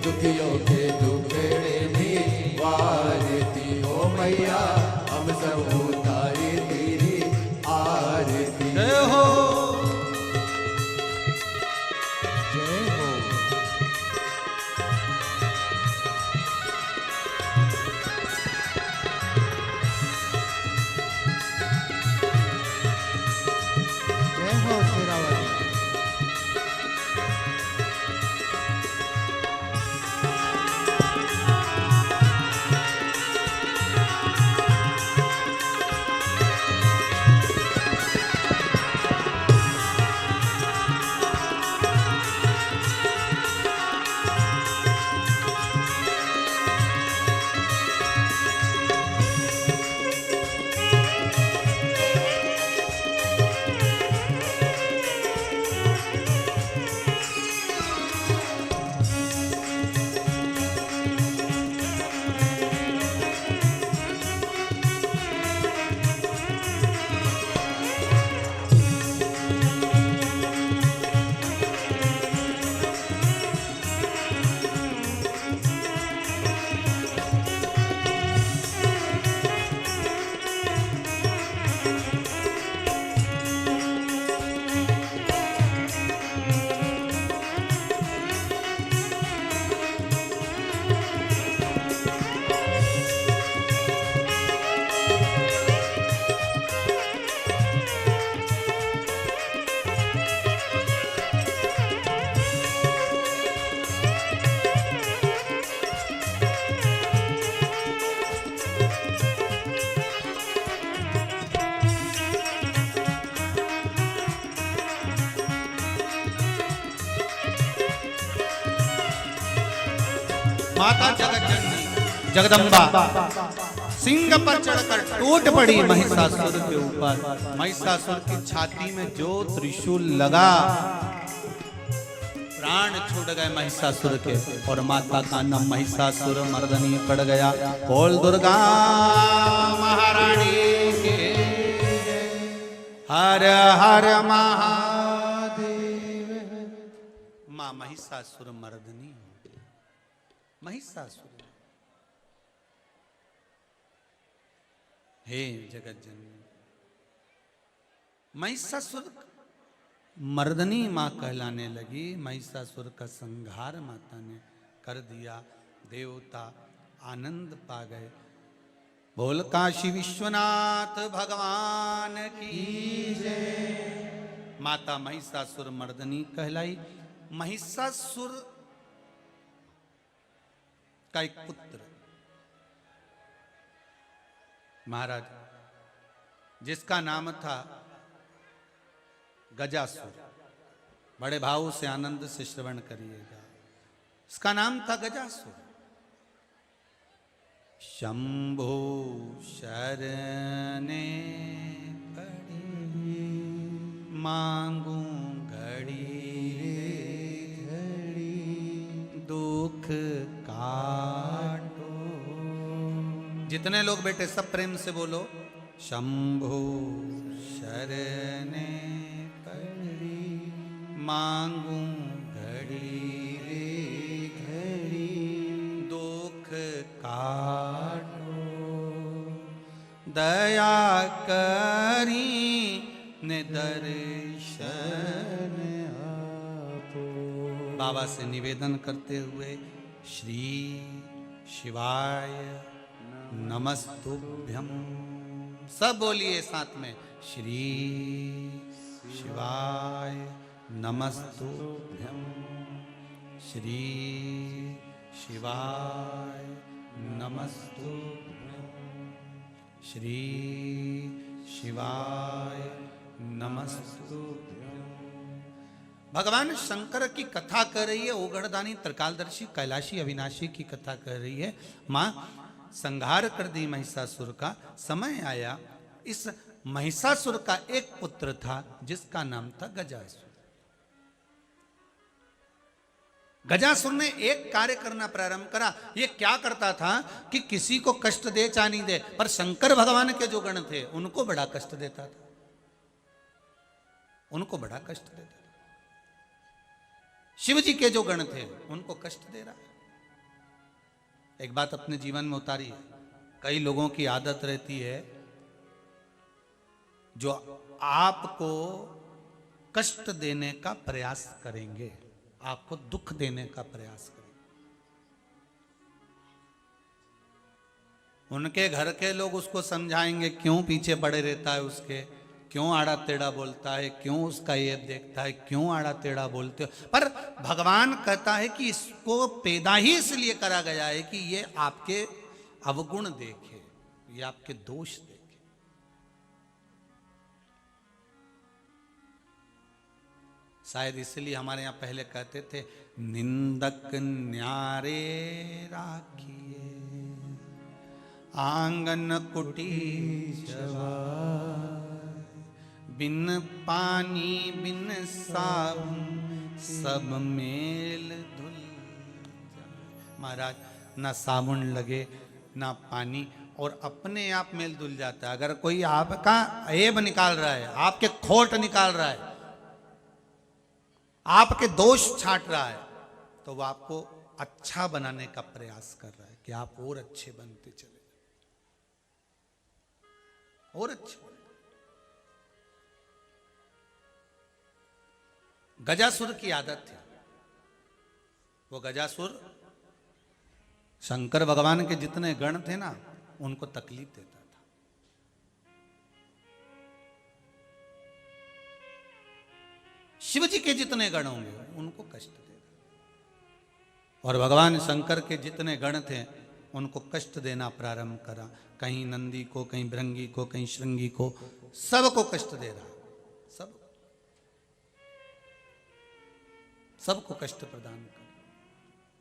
दुखियों के दुखड़े निवारती हो मैया, हम सब उतारे तेरी आरती। जय हो जय हो। जय हो शेरावाली। माता जगत जननी जगदम्बा सिंह पर चढ़कर टूट पड़ी महिषासुर के ऊपर। महिषासुर की छाती में जो त्रिशूल लगा, प्राण छूट गए महिषासुर के, और माता का नाम महिषासुर मर्दनी पड़ गया। बोल दुर्गा महारानी के हर हर महादेव। मां महिषासुर मर्दनी, महिषासुर। हे जगत जननी, महिषासुर मर्दनी मां कहलाने लगी। महिषासुर का संहार माता ने कर दिया। देवता आनंद पा गए। बोल काशी विश्वनाथ भगवान की जय। माता महिषासुर मर्दनी कहलाई। महिषासुर का एक पुत्र महाराज, जिसका नाम था गजासुर। बड़े भाव से आनंद से श्रवण करिएगा। इसका नाम था गजासुर। शंभो शरणे पड़ी, मांगू घड़ी दुख काटो। जितने लोग बैठे सब प्रेम से बोलो, शंभो शरणे पड़ी, मांगू घड़ी रे घड़ी दुख काटो। दया करी ने दर्शन आपो। बाबा से निवेदन करते हुए श्री शिवाय नमस्तुभ्यम। सब बोलिए साथ में, श्री शिवाय नमस्तुभ्यम, श्री शिवाय नमस्तुभ्यम। श्री शिवाय नमस्तु। भगवान शंकर की कथा कर रही है, ओगढ़दानी त्रिकालदर्शी कैलाशी अविनाशी की कथा कर रही है। मां संहार कर दी महिषासुर का। समय आया, इस महिषासुर का एक पुत्र था जिसका नाम था गजासुर। गजासुर ने एक कार्य करना प्रारंभ करा। ये क्या करता था कि किसी को कष्ट दे चाहे नहीं दे, पर शंकर भगवान के जो गण थे उनको बड़ा कष्ट देता था, उनको बड़ा कष्ट देता था। शिव जी के जो गण थे उनको कष्ट दे रहा है। एक बात अपने जीवन में उतारी है। कई लोगों की आदत रहती है जो आपको कष्ट देने का प्रयास करेंगे, आपको दुख देने का प्रयास करेंगे। उनके घर के लोग उसको समझाएंगे क्यों पीछे पड़े रहता है उसके, क्यों आड़ा टेढ़ा बोलता है, क्यों उसका ये देखता है, क्यों आड़ा टेढ़ा बोलते हो। पर भगवान कहता है कि इसको पैदा ही इसलिए करा गया है कि ये आपके अवगुण देखे, ये आपके दोष देखे। शायद इसलिए हमारे यहां पहले कहते थे, निंदक न्यारे राखिए आंगन कुटी बिन पानी बिन साबुन सब मेल धुल जाए। महाराज, ना साबुन लगे ना पानी, और अपने आप मेल धुल जाता है। अगर कोई आपका ऐब निकाल रहा है, आपके खोट निकाल रहा है, आपके दोष छांट रहा है, तो वो आपको अच्छा बनाने का प्रयास कर रहा है कि आप और अच्छे बनते चले, और अच्छे। गजासुर की आदत थी, वो गजासुर शंकर भगवान के जितने गण थे ना उनको तकलीफ देता था। शिव जी के जितने गण होंगे उनको कष्ट देगा, और भगवान शंकर के जितने गण थे उनको कष्ट देना प्रारंभ करा। कहीं नंदी को, कहीं भृंगी को, कहीं श्रृंगी को, सबको कष्ट दे रहा, सबको कष्ट प्रदान कर।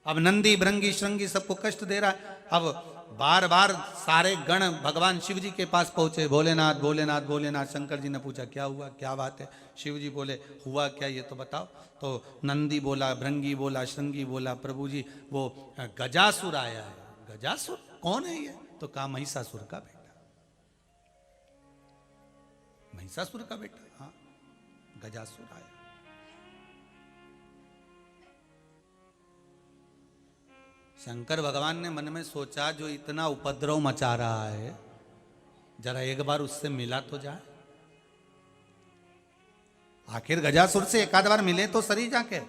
अब नंदी भृंगी श्रृंगी सबको कष्ट दे रहा है। अब बार बार सारे गण भगवान शिव जी के पास पहुंचे, भोलेनाथ भोलेनाथ भोलेनाथ। शंकर जी ने पूछा क्या हुआ, क्या बात है। शिव जी बोले हुआ क्या ये तो बताओ। तो नंदी बोला, भृंगी बोला, श्रृंगी बोला, प्रभु जी वो गजासुर आया है। गजासुर कौन है ये? तो कहा महिषासुर का बेटा, महिषासुर का बेटा, हाँ गजासुर आया। शंकर भगवान ने मन में सोचा जो इतना उपद्रव मचा रहा है, जरा एक बार उससे मिला तो जाए। आखिर गजासुर से एक आध बार मिले तो सही जाके।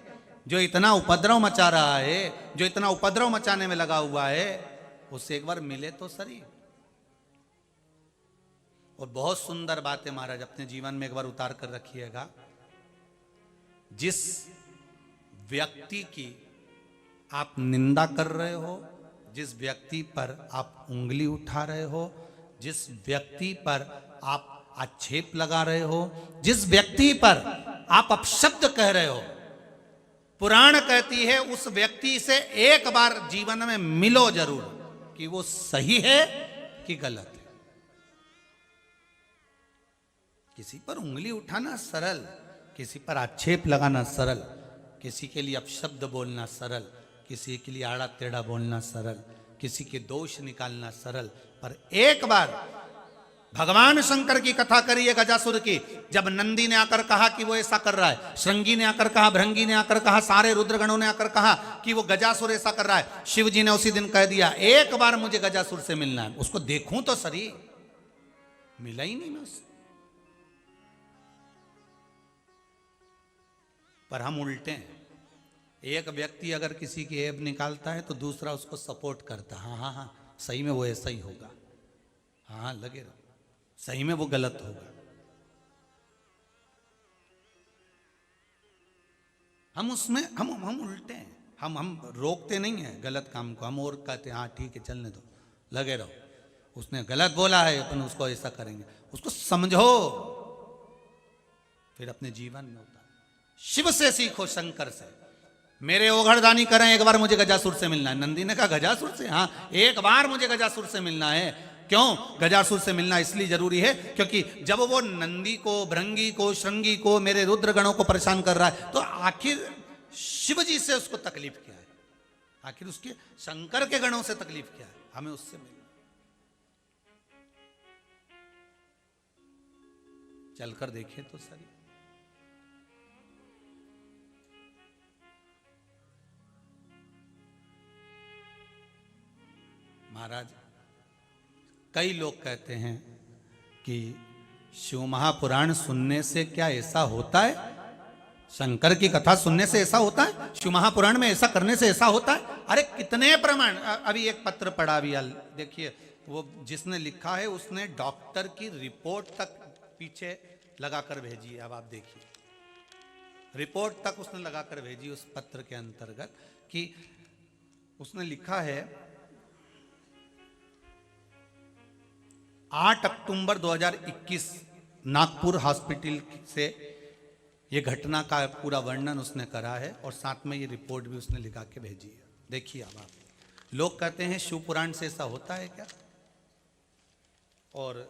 जो इतना उपद्रव मचा रहा है, जो इतना उपद्रव मचाने में लगा हुआ है, उससे एक बार मिले तो सही। और बहुत सुंदर बात है महाराज, अपने जीवन में एक बार उतार कर रखिएगा। जिस व्यक्ति की आप निंदा कर रहे हो, जिस व्यक्ति पर आप उंगली उठा रहे हो, जिस व्यक्ति पर आप आक्षेप लगा रहे हो, जिस व्यक्ति पर आप अपशब्द कह रहे हो, पुराण कहती है उस व्यक्ति से एक बार जीवन में मिलो जरूर कि वो सही है कि गलत है। किसी पर उंगली उठाना सरल, किसी पर आक्षेप लगाना सरल, किसी के लिए अपशब्द बोलना सरल, किसी के लिए आड़ा टेढ़ा बोलना सरल, किसी के दोष निकालना सरल। पर एक बार भगवान शंकर की कथा करिए गजासुर की। जब नंदी ने आकर कहा कि वो ऐसा कर रहा है, श्रृंगी ने आकर कहा, भृंगी ने आकर कहा, सारे रुद्रगणों ने आकर कहा कि वो गजासुर ऐसा कर रहा है, शिव जी ने उसी दिन कह दिया एक बार मुझे गजासुर से मिलना है, उसको देखूं तो सही। मिला ही नहीं मैं उससे। पर हम उल्टे हैं। एक व्यक्ति अगर किसी की ऐब निकालता है तो दूसरा उसको सपोर्ट करता है। हाँ हाँ हाँ सही में वो ऐसा ही होगा, हाँ लगे रहो, सही में वो गलत होगा। हम उसमें हम उल्टे हैं। हम रोकते नहीं हैं गलत काम को, हम और कहते हैं हाँ ठीक है चलने दो, लगे रहो। उसने गलत बोला है, अपन उसको ऐसा करेंगे। उसको समझो, फिर अपने जीवन में उतारो। शिव से सीखो, शंकर से। मेरे ओघड़दानी करें, एक बार मुझे गजासुर से मिलना है। नंदी ने कहा गजासुर से? हाँ, एक बार मुझे गजासुर से मिलना है। क्यों गजासुर से मिलना इसलिए जरूरी है क्योंकि जब वो नंदी को, भृंगी को, श्रृंगी को, मेरे रुद्र गणों को परेशान कर रहा है, तो आखिर शिव जी से उसको तकलीफ क्या है? आखिर उसके शंकर के गणों से तकलीफ क्या है? हमें उससे मिलना। चलकर देखें तो सही। महाराज, कई लोग कहते हैं कि शिव महापुराण सुनने से क्या ऐसा होता है? शंकर की कथा सुनने से ऐसा होता है? शिव महापुराण में ऐसा करने से ऐसा होता है? अरे कितने प्रमाण। अभी एक पत्र पढ़ा भी, देखिए, वो जिसने लिखा है उसने डॉक्टर की रिपोर्ट तक पीछे लगाकर भेजी है। अब आप देखिए, रिपोर्ट तक उसने लगाकर भेजी उस पत्र के अंतर्गत कि उसने लिखा है 8 अक्टूबर 2021 नागपुर हॉस्पिटल से ये घटना का पूरा वर्णन उसने करा है और साथ में ये रिपोर्ट भी उसने लिखा के भेजी है। देखिए अब आप, लोग कहते हैं शिव पुराण से ऐसा होता है क्या? और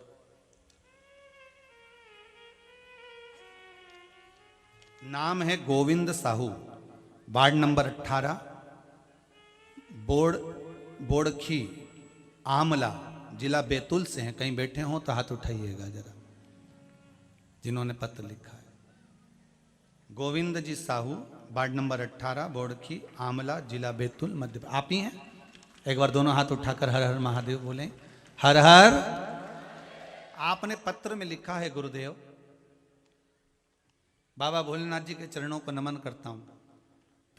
नाम है गोविंद साहू, वार्ड नंबर 18, बोड़खी, आमला, जिला बैतूल से हैं। कहीं बैठे हो तो हाथ उठाइएगा जरा, जिन्होंने पत्र लिखा है। गोविंद जी साहू, वार्ड नंबर 18, बोड़खी, आमला, जिला बैतूल, मध्य। आप ही हैं? एक बार दोनों हाथ उठाकर हर हर महादेव बोलें। हर हर। आपने पत्र में लिखा है, गुरुदेव, बाबा भोलेनाथ जी के चरणों को नमन करता हूं।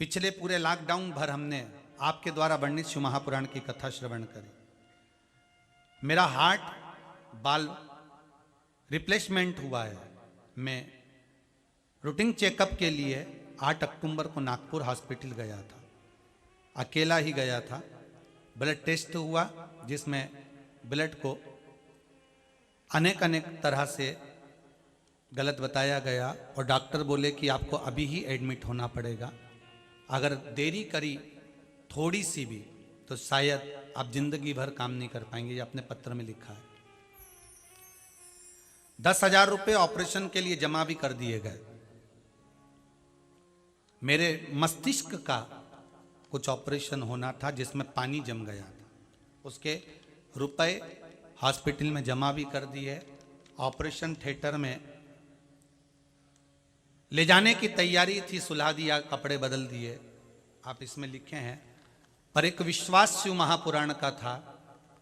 पिछले पूरे लॉकडाउन भर हमने आपके द्वारा वर्णित शिव महापुराण की कथा श्रवण करी। मेरा हार्ट बाल रिप्लेसमेंट हुआ है। मैं रूटीन चेकअप के लिए 8 अक्टूबर को नागपुर हॉस्पिटल गया था, अकेला ही गया था। ब्लड टेस्ट हुआ जिसमें ब्लड को अनेक तरह से गलत बताया गया और डॉक्टर बोले कि आपको अभी ही एडमिट होना पड़ेगा। अगर देरी करी थोड़ी सी भी तो शायद आप जिंदगी भर काम नहीं कर पाएंगे। ये अपने पत्र में लिखा है। 10,000 रुपये ऑपरेशन के लिए जमा भी कर दिए गए। मेरे मस्तिष्क का कुछ ऑपरेशन होना था जिसमें पानी जम गया था, उसके रुपए हॉस्पिटल में जमा भी कर दिए। ऑपरेशन थिएटर में ले जाने की तैयारी थी, सुला दिया, कपड़े बदल दिए। आप इसमें लिखे हैं, पर एक विश्वास शिव महापुराण का था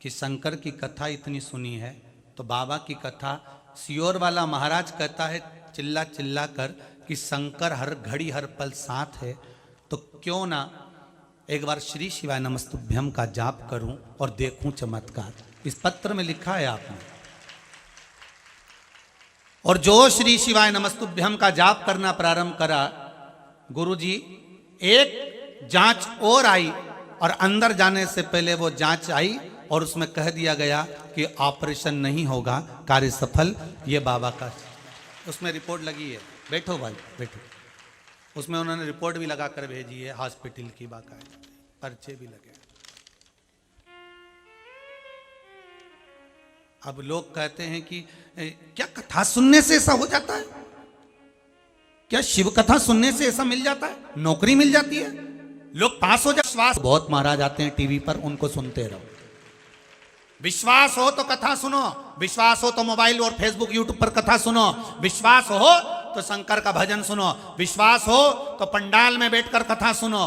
कि शंकर की कथा इतनी सुनी है तो बाबा की कथा। सियोर वाला महाराज कहता है चिल्ला चिल्ला कर कि शंकर हर घड़ी हर पल साथ है, तो क्यों ना एक बार श्री शिवाय नमस्तुभ्यम का जाप करूं और देखूं चमत्कार। इस पत्र में लिखा है आपने। और जो श्री शिवाय नमस्तुभ्यम का जाप करना प्रारंभ करा, गुरुजी एक जांच और आई और अंदर जाने से पहले वो जांच आई और उसमें कह दिया गया कि ऑपरेशन नहीं होगा, कार्य सफल। ये बाबा का उसमें रिपोर्ट लगी है। बैठो भाई बैठो। उसमें उन्होंने रिपोर्ट भी लगा कर भेजी है हॉस्पिटल की, बाकायदा पर्चे भी लगे। अब लोग कहते हैं कि क्या कथा सुनने से ऐसा हो जाता है? क्या शिव कथा सुनने से ऐसा मिल जाता है? नौकरी मिल जाती है? लोग पास हो जाते? विश्वास बहुत महाराज आते हैं टीवी पर, उनको सुनते रहो। विश्वास हो तो कथा सुनो, विश्वास हो तो मोबाइल और फेसबुक यूट्यूब पर कथा सुनो, विश्वास हो तो शंकर का भजन सुनो, विश्वास हो तो पंडाल में बैठकर कथा सुनो।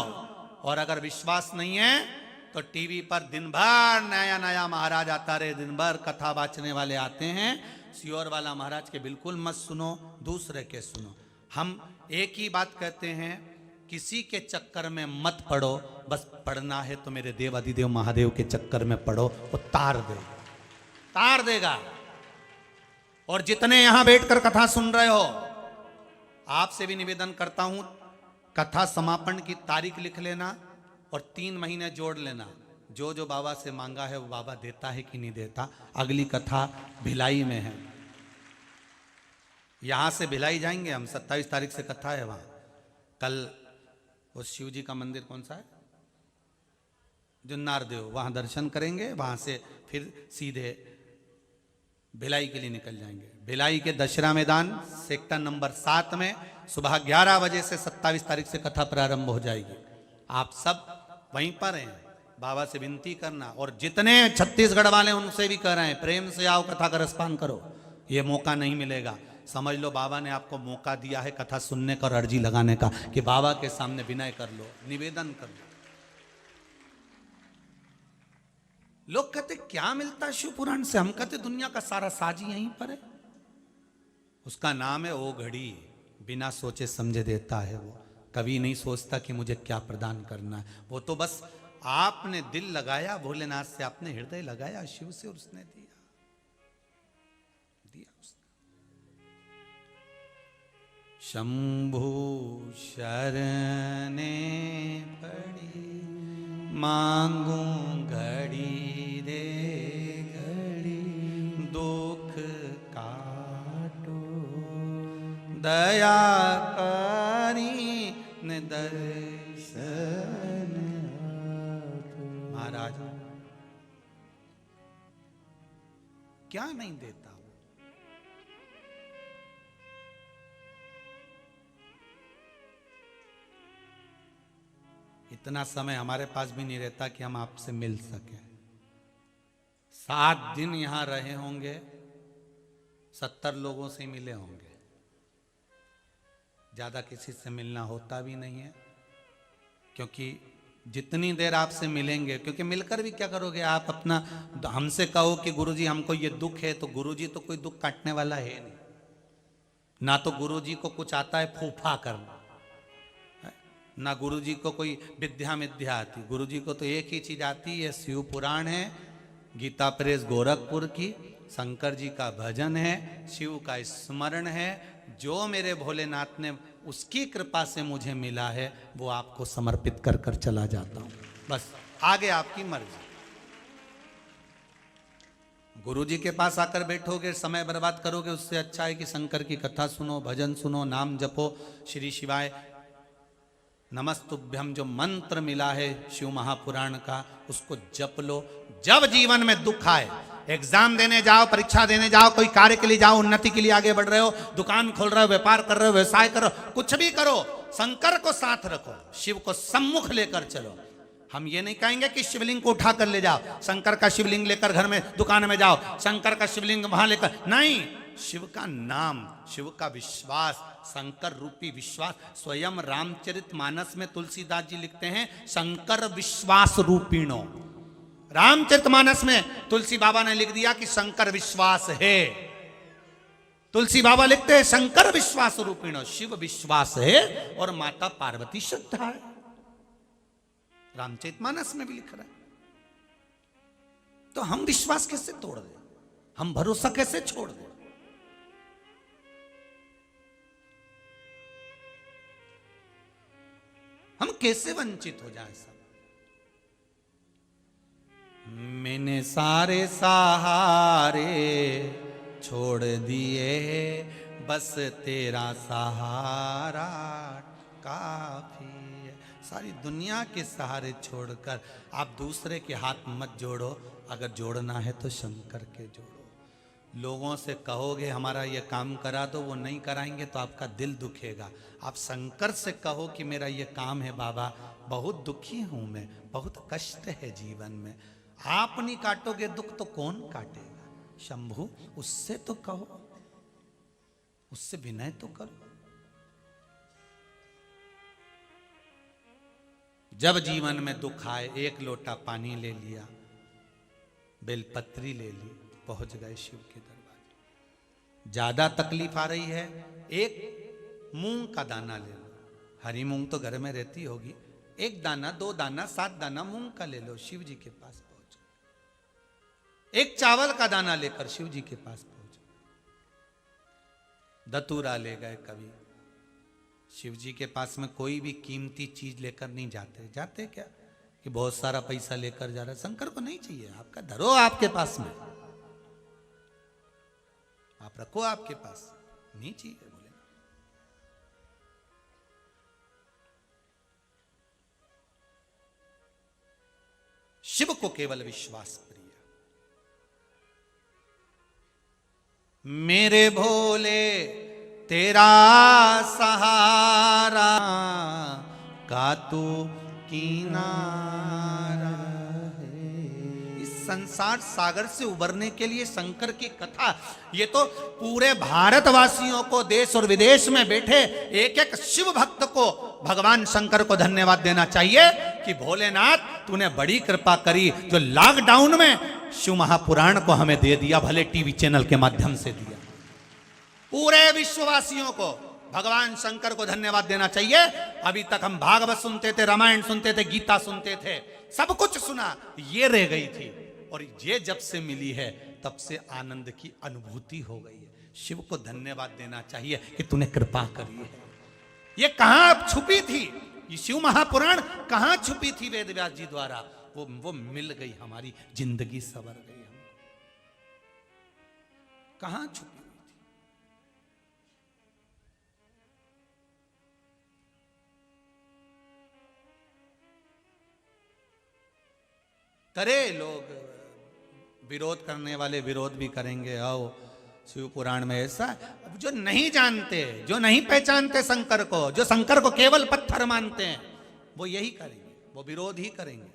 और अगर विश्वास नहीं है तो टीवी पर दिन भर नया नया महाराज आता रहे, दिन भर कथा बाचने वाले आते हैं। सियोर वाला महाराज के बिल्कुल मत सुनो, दूसरे के सुनो। हम एक ही बात कहते हैं, किसी के चक्कर में मत पड़ो, बस पढ़ना है तो मेरे देव अधिदेव महादेव के चक्कर में पढ़ो, वो तार देगा। और जितने यहां बैठकर कथा सुन रहे हो, आपसे भी निवेदन करता हूं, कथा समापन की तारीख लिख लेना और 3 महीने जोड़ लेना। जो जो बाबा से मांगा है वो बाबा देता है कि नहीं देता। अगली कथा भिलाई में है, यहां से भिलाई जाएंगे हम, 27 तारीख से कथा है वहां। कल वो शिव जी का मंदिर कौन सा है, जुन्नार देव, वहां दर्शन करेंगे, वहां से फिर सीधे भिलाई के लिए निकल जाएंगे। भिलाई के दशहरा मैदान सेक्टर नंबर 7 में सुबह 11 बजे से 27 तारीख से कथा प्रारंभ हो जाएगी। आप सब वहीं पर हैं, बाबा से विनती करना, और जितने छत्तीसगढ़ वाले उनसे भी कह रहे हैं प्रेम से आओ, कथा का रसपान करो। ये मौका नहीं मिलेगा, समझ लो बाबा ने आपको मौका दिया है कथा सुनने का और अर्जी लगाने का, कि बाबा के सामने विनय कर लो, निवेदन कर लो। लोग कहते क्या मिलता है शिव पुराण से, हम कहते दुनिया का सारा साज ही यहीं पर है। उसका नाम है ओ घड़ी, बिना सोचे समझे देता है वो, कभी नहीं सोचता कि मुझे क्या प्रदान करना है। वो तो बस आपने दिल लगाया भोलेनाथ से, आपने हृदय लगाया शिव से, और उसने दिया उसने। शंभु शरणे पड़ी मांगू घड़ी दे घड़ी, दुख काटो दया करी ने दर्शन। महाराज क्या नहीं देता वो, इतना समय हमारे पास भी नहीं रहता कि हम आपसे मिल सके। 7 दिन यहां रहे होंगे, 70 लोगों से मिले होंगे, ज्यादा किसी से मिलना होता भी नहीं है। क्योंकि जितनी देर आपसे मिलेंगे, क्योंकि मिलकर भी क्या करोगे आप, अपना हमसे कहो कि गुरुजी हमको ये दुख है, तो गुरुजी तो कोई दुख काटने वाला है नहीं, ना तो गुरुजी को कुछ आता है फूफा करना, ना गुरुजी को कोई विद्या मिद्या आती। गुरुजी को तो एक ही चीज आती है, शिव पुराण है, गीता प्रेस गोरखपुर की, शंकर जी का भजन है, शिव का स्मरण है। जो मेरे भोलेनाथ ने उसकी कृपा से मुझे मिला है वो आपको समर्पित कर कर चला जाता हूं, बस आगे आपकी मर्जी। गुरुजी के पास आकर बैठोगे, समय बर्बाद करोगे, उससे अच्छा है कि शंकर की कथा सुनो, भजन सुनो, नाम जपो, श्री शिवाय नमस्तुभ्यम जो मंत्र मिला है शिव महापुराण का, उसको जप लो। जब जीवन में दुख आए, एग्जाम देने जाओ, परीक्षा देने जाओ, कोई कार्य के लिए जाओ, उन्नति के लिए आगे बढ़ रहे हो, दुकान खोल रहे हो, व्यापार कर रहे हो, व्यवसाय करो, कुछ भी करो, शंकर को साथ रखो, शिव को सम्मुख लेकर चलो। हम ये नहीं कहेंगे कि शिवलिंग को उठा कर ले जाओ, शंकर का शिवलिंग लेकर घर में दुकान में जाओ, शंकर का शिवलिंग वहां लेकर, नहीं, शिव का नाम, शिव का विश्वास, शंकर रूपी विश्वास। स्वयं रामचरितमानस में तुलसीदास जी लिखते हैं शंकर विश्वास रूपीणो। रामचरितमानस में तुलसी बाबा ने लिख दिया कि शंकर विश्वास है। तुलसी बाबा लिखते हैं शंकर विश्वास रूपीणो, शिव विश्वास है और माता पार्वती श्रद्धा है। रामचरितमानस में भी लिख रहा है। तो हम विश्वास कैसे तोड़ दें, हम भरोसा कैसे छोड़ दें? हम कैसे वंचित हो जाए सब? मैंने सारे सहारे छोड़ दिए, बस तेरा सहारा काफी है। सारी दुनिया के सहारे छोड़कर आप दूसरे के हाथ मत जोड़ो, अगर जोड़ना है तो शंकर के जोड़ो। लोगों से कहोगे हमारा ये काम करा दो, वो नहीं कराएंगे तो आपका दिल दुखेगा। आप शंकर से कहो कि मेरा ये काम है बाबा, बहुत दुखी हूं मैं, बहुत कष्ट है जीवन में। आप नहीं काटोगे दुख तो कौन काटेगा? शंभु उससे तो कहो, उससे विनय तो करो। जब जीवन में दुख आए, एक लोटा पानी ले लिया, बेलपत्री ले ली, पहुंच गए शिव के दरबार। ज्यादा तकलीफ आ रही है, एक मूंग का दाना ले लो, हरी मूंग तो घर में रहती होगी, एक दाना, 2 दाना, 7 दाना मूंग का ले लो, शिव जी के पास पहुंच। एक चावल का दाना लेकर शिव जी के पास पहुंच। दतूरा ले गए कभी, शिव जी के पास में कोई भी कीमती चीज लेकर नहीं जाते। जाते क्या? कि बहुत सारा पैसा लेकर जा रहा है। शंकर को नहीं चाहिए, आपका धरो आपके पास में, आप रखो आपके पास, नहीं चाहिए बोले। शिव को केवल विश्वास प्रिय, मेरे भोले तेरा सहारा का तू किनारा है। इस संसार सागर से उबरने के लिए शंकर की कथा, ये तो पूरे भारतवासियों को, देश और विदेश में बैठे एक एक शिव भक्त को भगवान शंकर को धन्यवाद देना चाहिए कि भोलेनाथ तूने बड़ी कृपा करी, जो लॉकडाउन में शिव महापुराण को हमें दे दिया, भले टीवी चैनल के माध्यम से दिया। पूरे विश्ववासियों को भगवान शंकर को धन्यवाद देना चाहिए। अभी तक हम भागवत सुनते थे, रामायण सुनते थे, गीता सुनते थे, सब कुछ सुना, ये रह गई थी, और ये जब से मिली है तब से आनंद की अनुभूति हो गई है। शिव को धन्यवाद देना चाहिए कि तूने कृपा करी है। ये कहां छुपी थी, ये शिव महापुराण कहां छुपी थी वेद व्यास जी द्वारा, वो मिल गई, हमारी जिंदगी संवर गई। हम कहां छुपी हुई थी। करे लोग विरोध करने वाले विरोध भी करेंगे, आओ शिव पुराण में ऐसा। अब जो नहीं जानते, जो नहीं पहचानते शंकर को, जो शंकर को केवल पत्थर मानते हैं, वो यही करेंगे, वो विरोध ही करेंगे।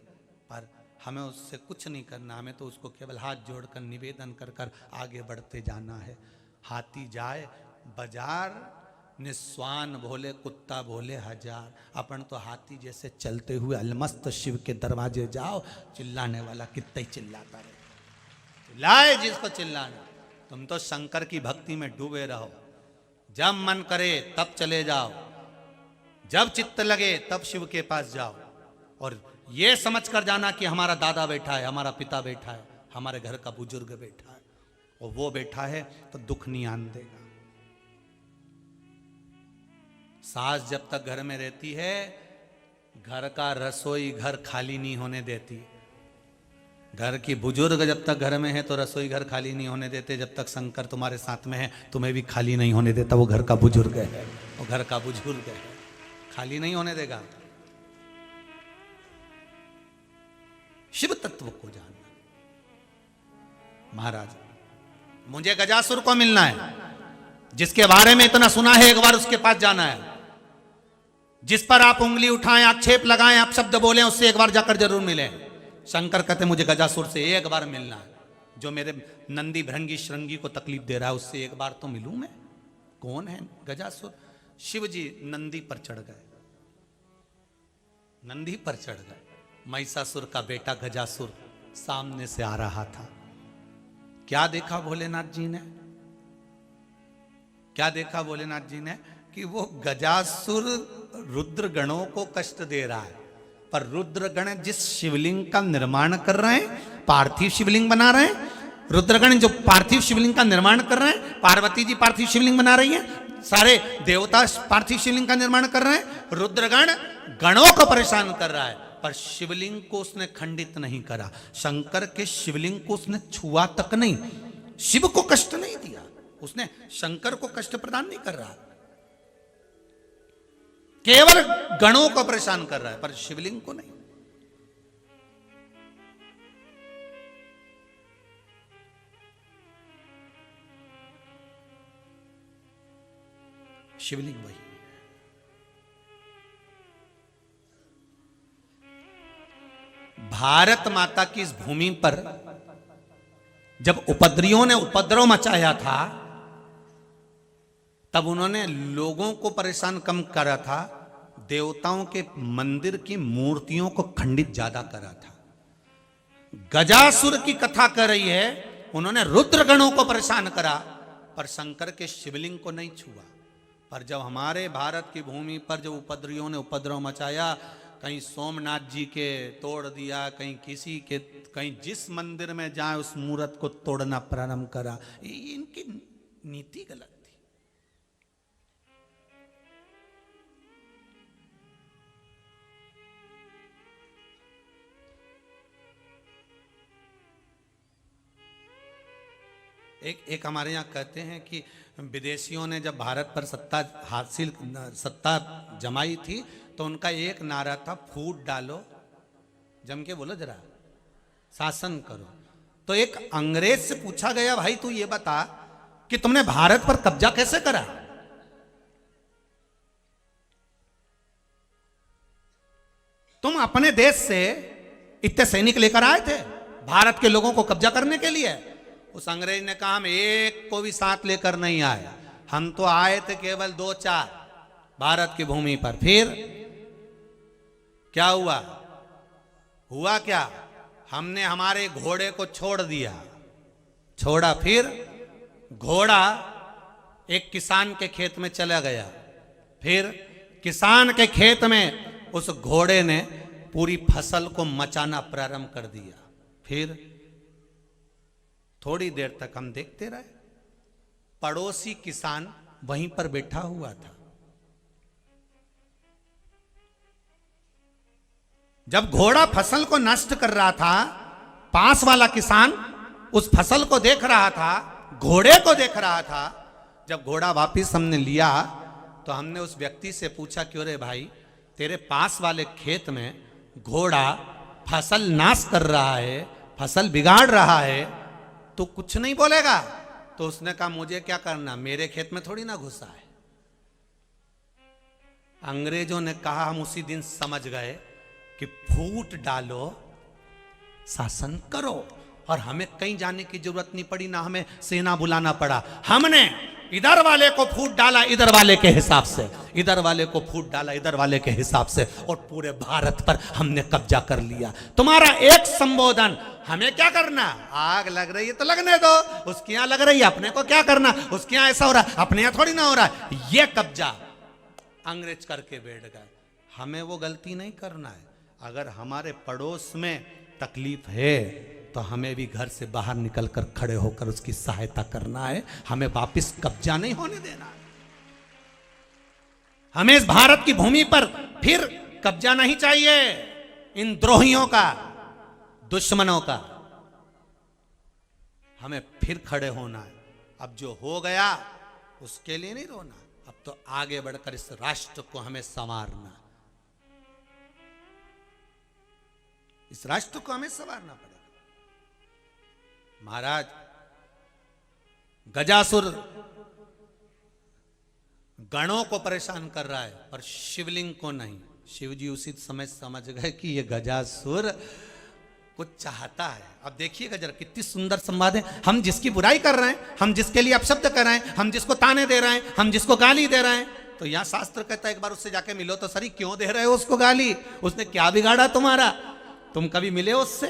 पर हमें उससे कुछ नहीं करना, हमें तो उसको केवल हाथ जोड़कर निवेदन कर कर आगे बढ़ते जाना है। हाथी जाए बाजार, निस्वान भोले कुत्ता भोले हजार। अपन तो हाथी जैसे चलते हुए अलमस्त शिव के दरवाजे जाओ, चिल्लाने वाला कितना ही चिल्लाता रहे, चिल्लाए जिसको चिल्लाना। तुम तो शंकर की भक्ति में डूबे रहो, जब मन करे तब चले जाओ, जब चित्त लगे तब शिव के पास जाओ, और ये समझ कर जाना कि हमारा दादा बैठा है, हमारा पिता बैठा है, हमारे घर का बुजुर्ग बैठा है, और वो बैठा है तो दुख नहीं आने देगा। सास जब तक घर में रहती है, घर का रसोई घर खाली नहीं होने देती। घर की बुजुर्ग जब तक घर में है तो रसोई घर खाली नहीं होने देते। जब तक शंकर तुम्हारे साथ में है, तुम्हें भी खाली नहीं होने देता। वो घर का बुजुर्ग है, वो घर का बुजुर्ग है, खाली नहीं होने देगा। शिव तत्व को जानना। महाराज, मुझे गजासुर को मिलना है, जिसके बारे में इतना सुना है, एक बार उसके पास जाना है। जिस पर आप उंगली उठाएं, आक्षेप लगाएं, आप शब्द बोलें, उससे एक बार जाकर जरूर मिलें। शंकर कहते मुझे गजासुर से एक बार मिलना है, जो मेरे नंदी भृंगी श्रृंगी को तकलीफ दे रहा है, उससे एक बार तो मिलूं मैं। कौन है गजासुर? शिव जी नंदी पर चढ़ गए, नंदी पर चढ़ गए। महिषासुर का बेटा गजासुर सामने से आ रहा था। क्या देखा भोलेनाथ जी ने? क्या देखा भोलेनाथ जी ने? कि वो गजासुर रुद्र गणों को कष्ट दे रहा है, पर रुद्रगण जिस शिवलिंग का निर्माण कर रहे हैं, पार्थिव शिवलिंग बना रहे हैं, रुद्रगण जो पार्थिव शिवलिंग का निर्माण कर रहे हैं, पार्वती जी पार्थिव शिवलिंग बना रही हैं, सारे देवता पार्थिव शिवलिंग का निर्माण कर रहे हैं, रुद्रगण गणों को परेशान कर रहा है, पर शिवलिंग को उसने खंडित नहीं करा। शंकर के शिवलिंग को उसने छुआ तक नहीं, शिव को कष्ट नहीं दिया, उसने शंकर को कष्ट प्रदान नहीं कर रहा, केवल गणों को परेशान कर रहा है, पर शिवलिंग को नहीं। शिवलिंग वही। भारत माता की इस भूमि पर जब उपद्रवियों ने उपद्रव मचाया था, तब उन्होंने लोगों को परेशान कम करा था, देवताओं के मंदिर की मूर्तियों को खंडित ज्यादा करा था। गजासुर की कथा कर रही है, उन्होंने रुद्रगणों को परेशान करा, पर शंकर के शिवलिंग को नहीं छुआ। पर जब हमारे भारत की भूमि पर जो उपद्रवियों ने उपद्रव मचाया, कहीं सोमनाथ जी के तोड़ दिया, कहीं किसी के, कहीं जिस मंदिर में जाए उस मूर्त को तोड़ना प्रारंभ करा, इनकी नीति गलत। एक हमारे यहाँ कहते हैं कि विदेशियों ने जब भारत पर सत्ता जमाई थी तो उनका एक नारा था, फूट डालो, जम के बोलो जरा, शासन करो। तो एक अंग्रेज से पूछा गया, भाई तू ये बता कि तुमने भारत पर कब्जा कैसे करा? तुम अपने देश से इतने सैनिक लेकर आए थे भारत के लोगों को कब्जा करने के लिए? उस अंग्रेज ने कहा, हम एक को भी साथ लेकर नहीं आए, हम तो आए थे केवल 2-4 भारत की भूमि पर। फिर क्या हुआ? हुआ क्या? हमने हमारे घोड़े को छोड़ दिया, छोड़ा, फिर घोड़ा एक किसान के खेत में चला गया, फिर किसान के खेत में उस घोड़े ने पूरी फसल को मचाना प्रारंभ कर दिया। फिर थोड़ी देर तक हम देखते रहे, पड़ोसी किसान वहीं पर बैठा हुआ था। जब घोड़ा फसल को नष्ट कर रहा था, पास वाला किसान उस फसल को देख रहा था, घोड़े को देख रहा था। जब घोड़ा वापिस हमने लिया तो हमने उस व्यक्ति से पूछा, क्यों रे भाई, तेरे पास वाले खेत में घोड़ा फसल नाश कर रहा है, फसल बिगाड़ रहा है, तो कुछ नहीं बोलेगा? तो उसने कहा, मुझे क्या करना, मेरे खेत में थोड़ी ना घुसा है। अंग्रेजों ने कहा, हम उसी दिन समझ गए कि फूट डालो, शासन करो। और हमें कहीं जाने की जरूरत नहीं पड़ी, ना हमें सेना बुलाना पड़ा। हमने इधर वाले को फूट डाला इधर वाले के हिसाब से, इधर वाले को फूट डाला इधर वाले के हिसाब से, और पूरे भारत पर हमने कब्जा कर लिया। तुम्हारा एक संबोधन, हमें क्या करना, आग लग रही है तो लगने दो, उसके यहां लग रही है, अपने को क्या करना, उसके यहां ऐसा हो रहा है, अपने यहां थोड़ी ना हो रहा है। ये कब्जा अंग्रेज करके बैठ गए। हमें वो गलती नहीं करना है। अगर हमारे पड़ोस में तकलीफ है तो हमें भी घर से बाहर निकलकर खड़े होकर उसकी सहायता करना है। हमें वापस कब्जा नहीं होने देना है। हमें इस भारत की भूमि पर फिर कब्जा नहीं चाहिए, इन द्रोहियों का, दुश्मनों का। हमें फिर खड़े होना है। अब जो हो गया उसके लिए नहीं रोना, अब तो आगे बढ़कर इस राष्ट्र को हमें संवारना, इस राष्ट्र को हमें संवारना पड़ेगा। महाराज, गजासुर गणों को परेशान कर रहा है पर शिवलिंग को नहीं। शिवजी उसी समय समझ गए कि ये गजासुर कुछ चाहता है। अब देखिएगा जरा कितनी सुंदर संवाद है। हम जिसकी बुराई कर रहे हैं, हम जिसके लिए अपशब्द कर रहे हैं, हम जिसको ताने दे रहे हैं, हम जिसको गाली दे रहे हैं, तो यहां शास्त्र कहता है एक बार उससे जाके मिलो तो सही, क्यों दे रहे हो उसको गाली? उसने क्या बिगाड़ा तुम्हारा? तुम कभी मिले उससे?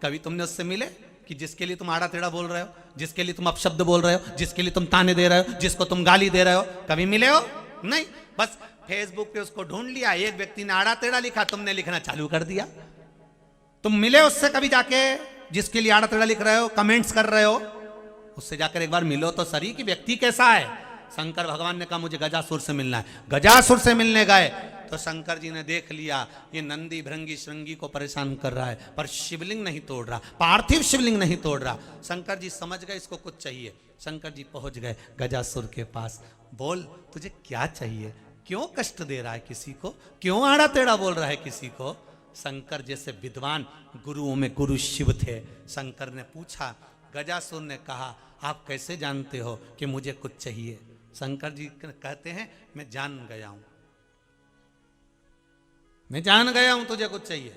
कभी तुमने उससे मिले कि जिसके लिए तुम आड़ा टेढ़ा बोल रहे हो, जिसके लिए तुम अपशब्द बोल रहे हो, जिसके लिए तुम ताने दे रहे हो, जिसको तुम गाली दे रहे हो, कभी मिले हो? नहीं। बस फेसबुक पे उसको ढूंढ लिया, एक व्यक्ति ने आड़ा टेढ़ा लिखा, तुमने लिखना चालू कर दिया। तुम मिले उससे कभी जाके, जिसके लिए आड़ा टेढ़ा लिख रहे हो, कमेंट्स कर रहे हो, उससे जाकर एक बार मिलो तो सही कि व्यक्ति कैसा है। शंकर भगवान ने कहा मुझे गजासुर से मिलना है। गजासुर से मिलने गए तो शंकर जी ने देख लिया ये नंदी भृंगी श्रृंगी को परेशान कर रहा है, पर शिवलिंग नहीं तोड़ रहा, पार्थिव शिवलिंग नहीं तोड़ रहा। शंकर जी समझ गए इसको कुछ चाहिए। शंकर जी पहुंच गए गजासुर के पास। बोल, तुझे क्या चाहिए? क्यों कष्ट दे रहा है किसी को? क्यों आड़ा टेढ़ा बोल रहा है किसी को? शंकर जैसे विद्वान गुरुओं में गुरु शिव थे। शंकर ने पूछा। गजासुर ने कहा, आप कैसे जानते हो कि मुझे कुछ चाहिए? शंकर जी कहते हैं, मैं जान गया हूं, मैं जान गया हूं तुझे कुछ चाहिए।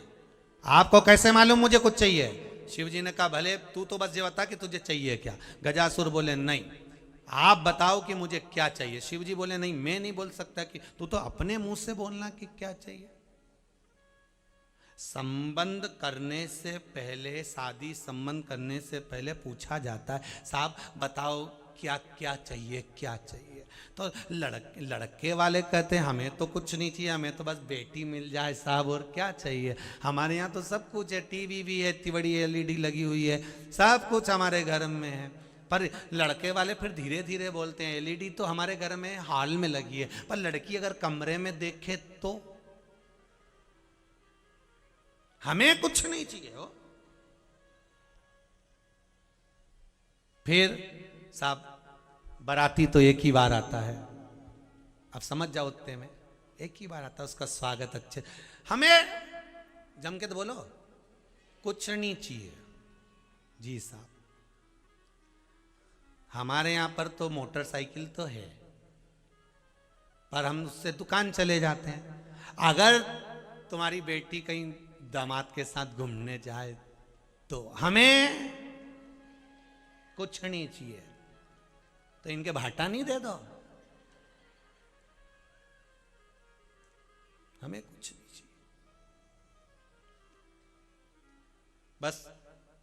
आपको कैसे मालूम मुझे कुछ चाहिए? शिव जी ने कहा, भले तू तो बस ये बता कि तुझे चाहिए क्या। गजासुर बोले, नहीं, आप बताओ कि मुझे क्या चाहिए। शिव जी बोले, नहीं, मैं नहीं बोल सकता, कि तू तो अपने मुंह से बोलना कि क्या चाहिए। संबंध करने से पहले, शादी संबंध करने से पहले पूछा जाता है, साहब बताओ क्या क्या चाहिए, क्या चाहिए। तो लड़के वाले कहते हैं, हमें तो कुछ नहीं चाहिए, हमें तो बस बेटी मिल जाए साहब, और क्या चाहिए। हमारे यहाँ तो सब कुछ है, टीवी भी है, इतनी बड़ी LED लगी हुई है, सब कुछ हमारे घर में है। पर लड़के वाले फिर धीरे धीरे बोलते हैं, LED तो हमारे घर में हॉल में लगी है, पर लड़की अगर कमरे में देखे तो हमें कुछ नहीं चाहिए हो। फिर साहब बाराती तो एक ही बार आता है, अब समझ जाओ उतने में, एक ही बार आता है, उसका स्वागत अच्छे, हमें जम के तो बोलो कुछ नहीं चाहिए। जी साहब, हमारे यहां पर तो मोटरसाइकिल तो है, पर हम उससे दुकान चले जाते हैं। अगर तुम्हारी बेटी कहीं दामाद के साथ घूमने जाए तो हमें कुछ नहीं चाहिए, तो इनके भाटा नहीं दे दो, हमें कुछ नहीं चाहिए। बस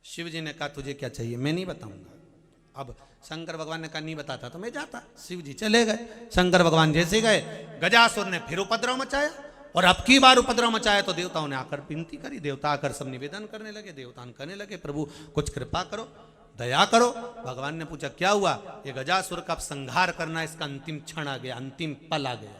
शिव जी ने कहा तुझे क्या चाहिए, मैं नहीं बताऊंगा। अब शंकर भगवान ने कहा नहीं बताता तो मैं जाता। शिव जी चले गए। शंकर भगवान जैसे गए, गजासुर ने फिर उपद्रव मचाया, और अब की बार उपद्रव मचाया तो देवताओं ने आकर विनती करी। देवता आकर सब निवेदन करने लगे, देवता कहने लगे प्रभु कुछ कृपा करो, दया करो। भगवान ने पूछा क्या हुआ? ये गजासुर का अब संहार करना, इसका अंतिम क्षण आ गया, अंतिम पल आ गया।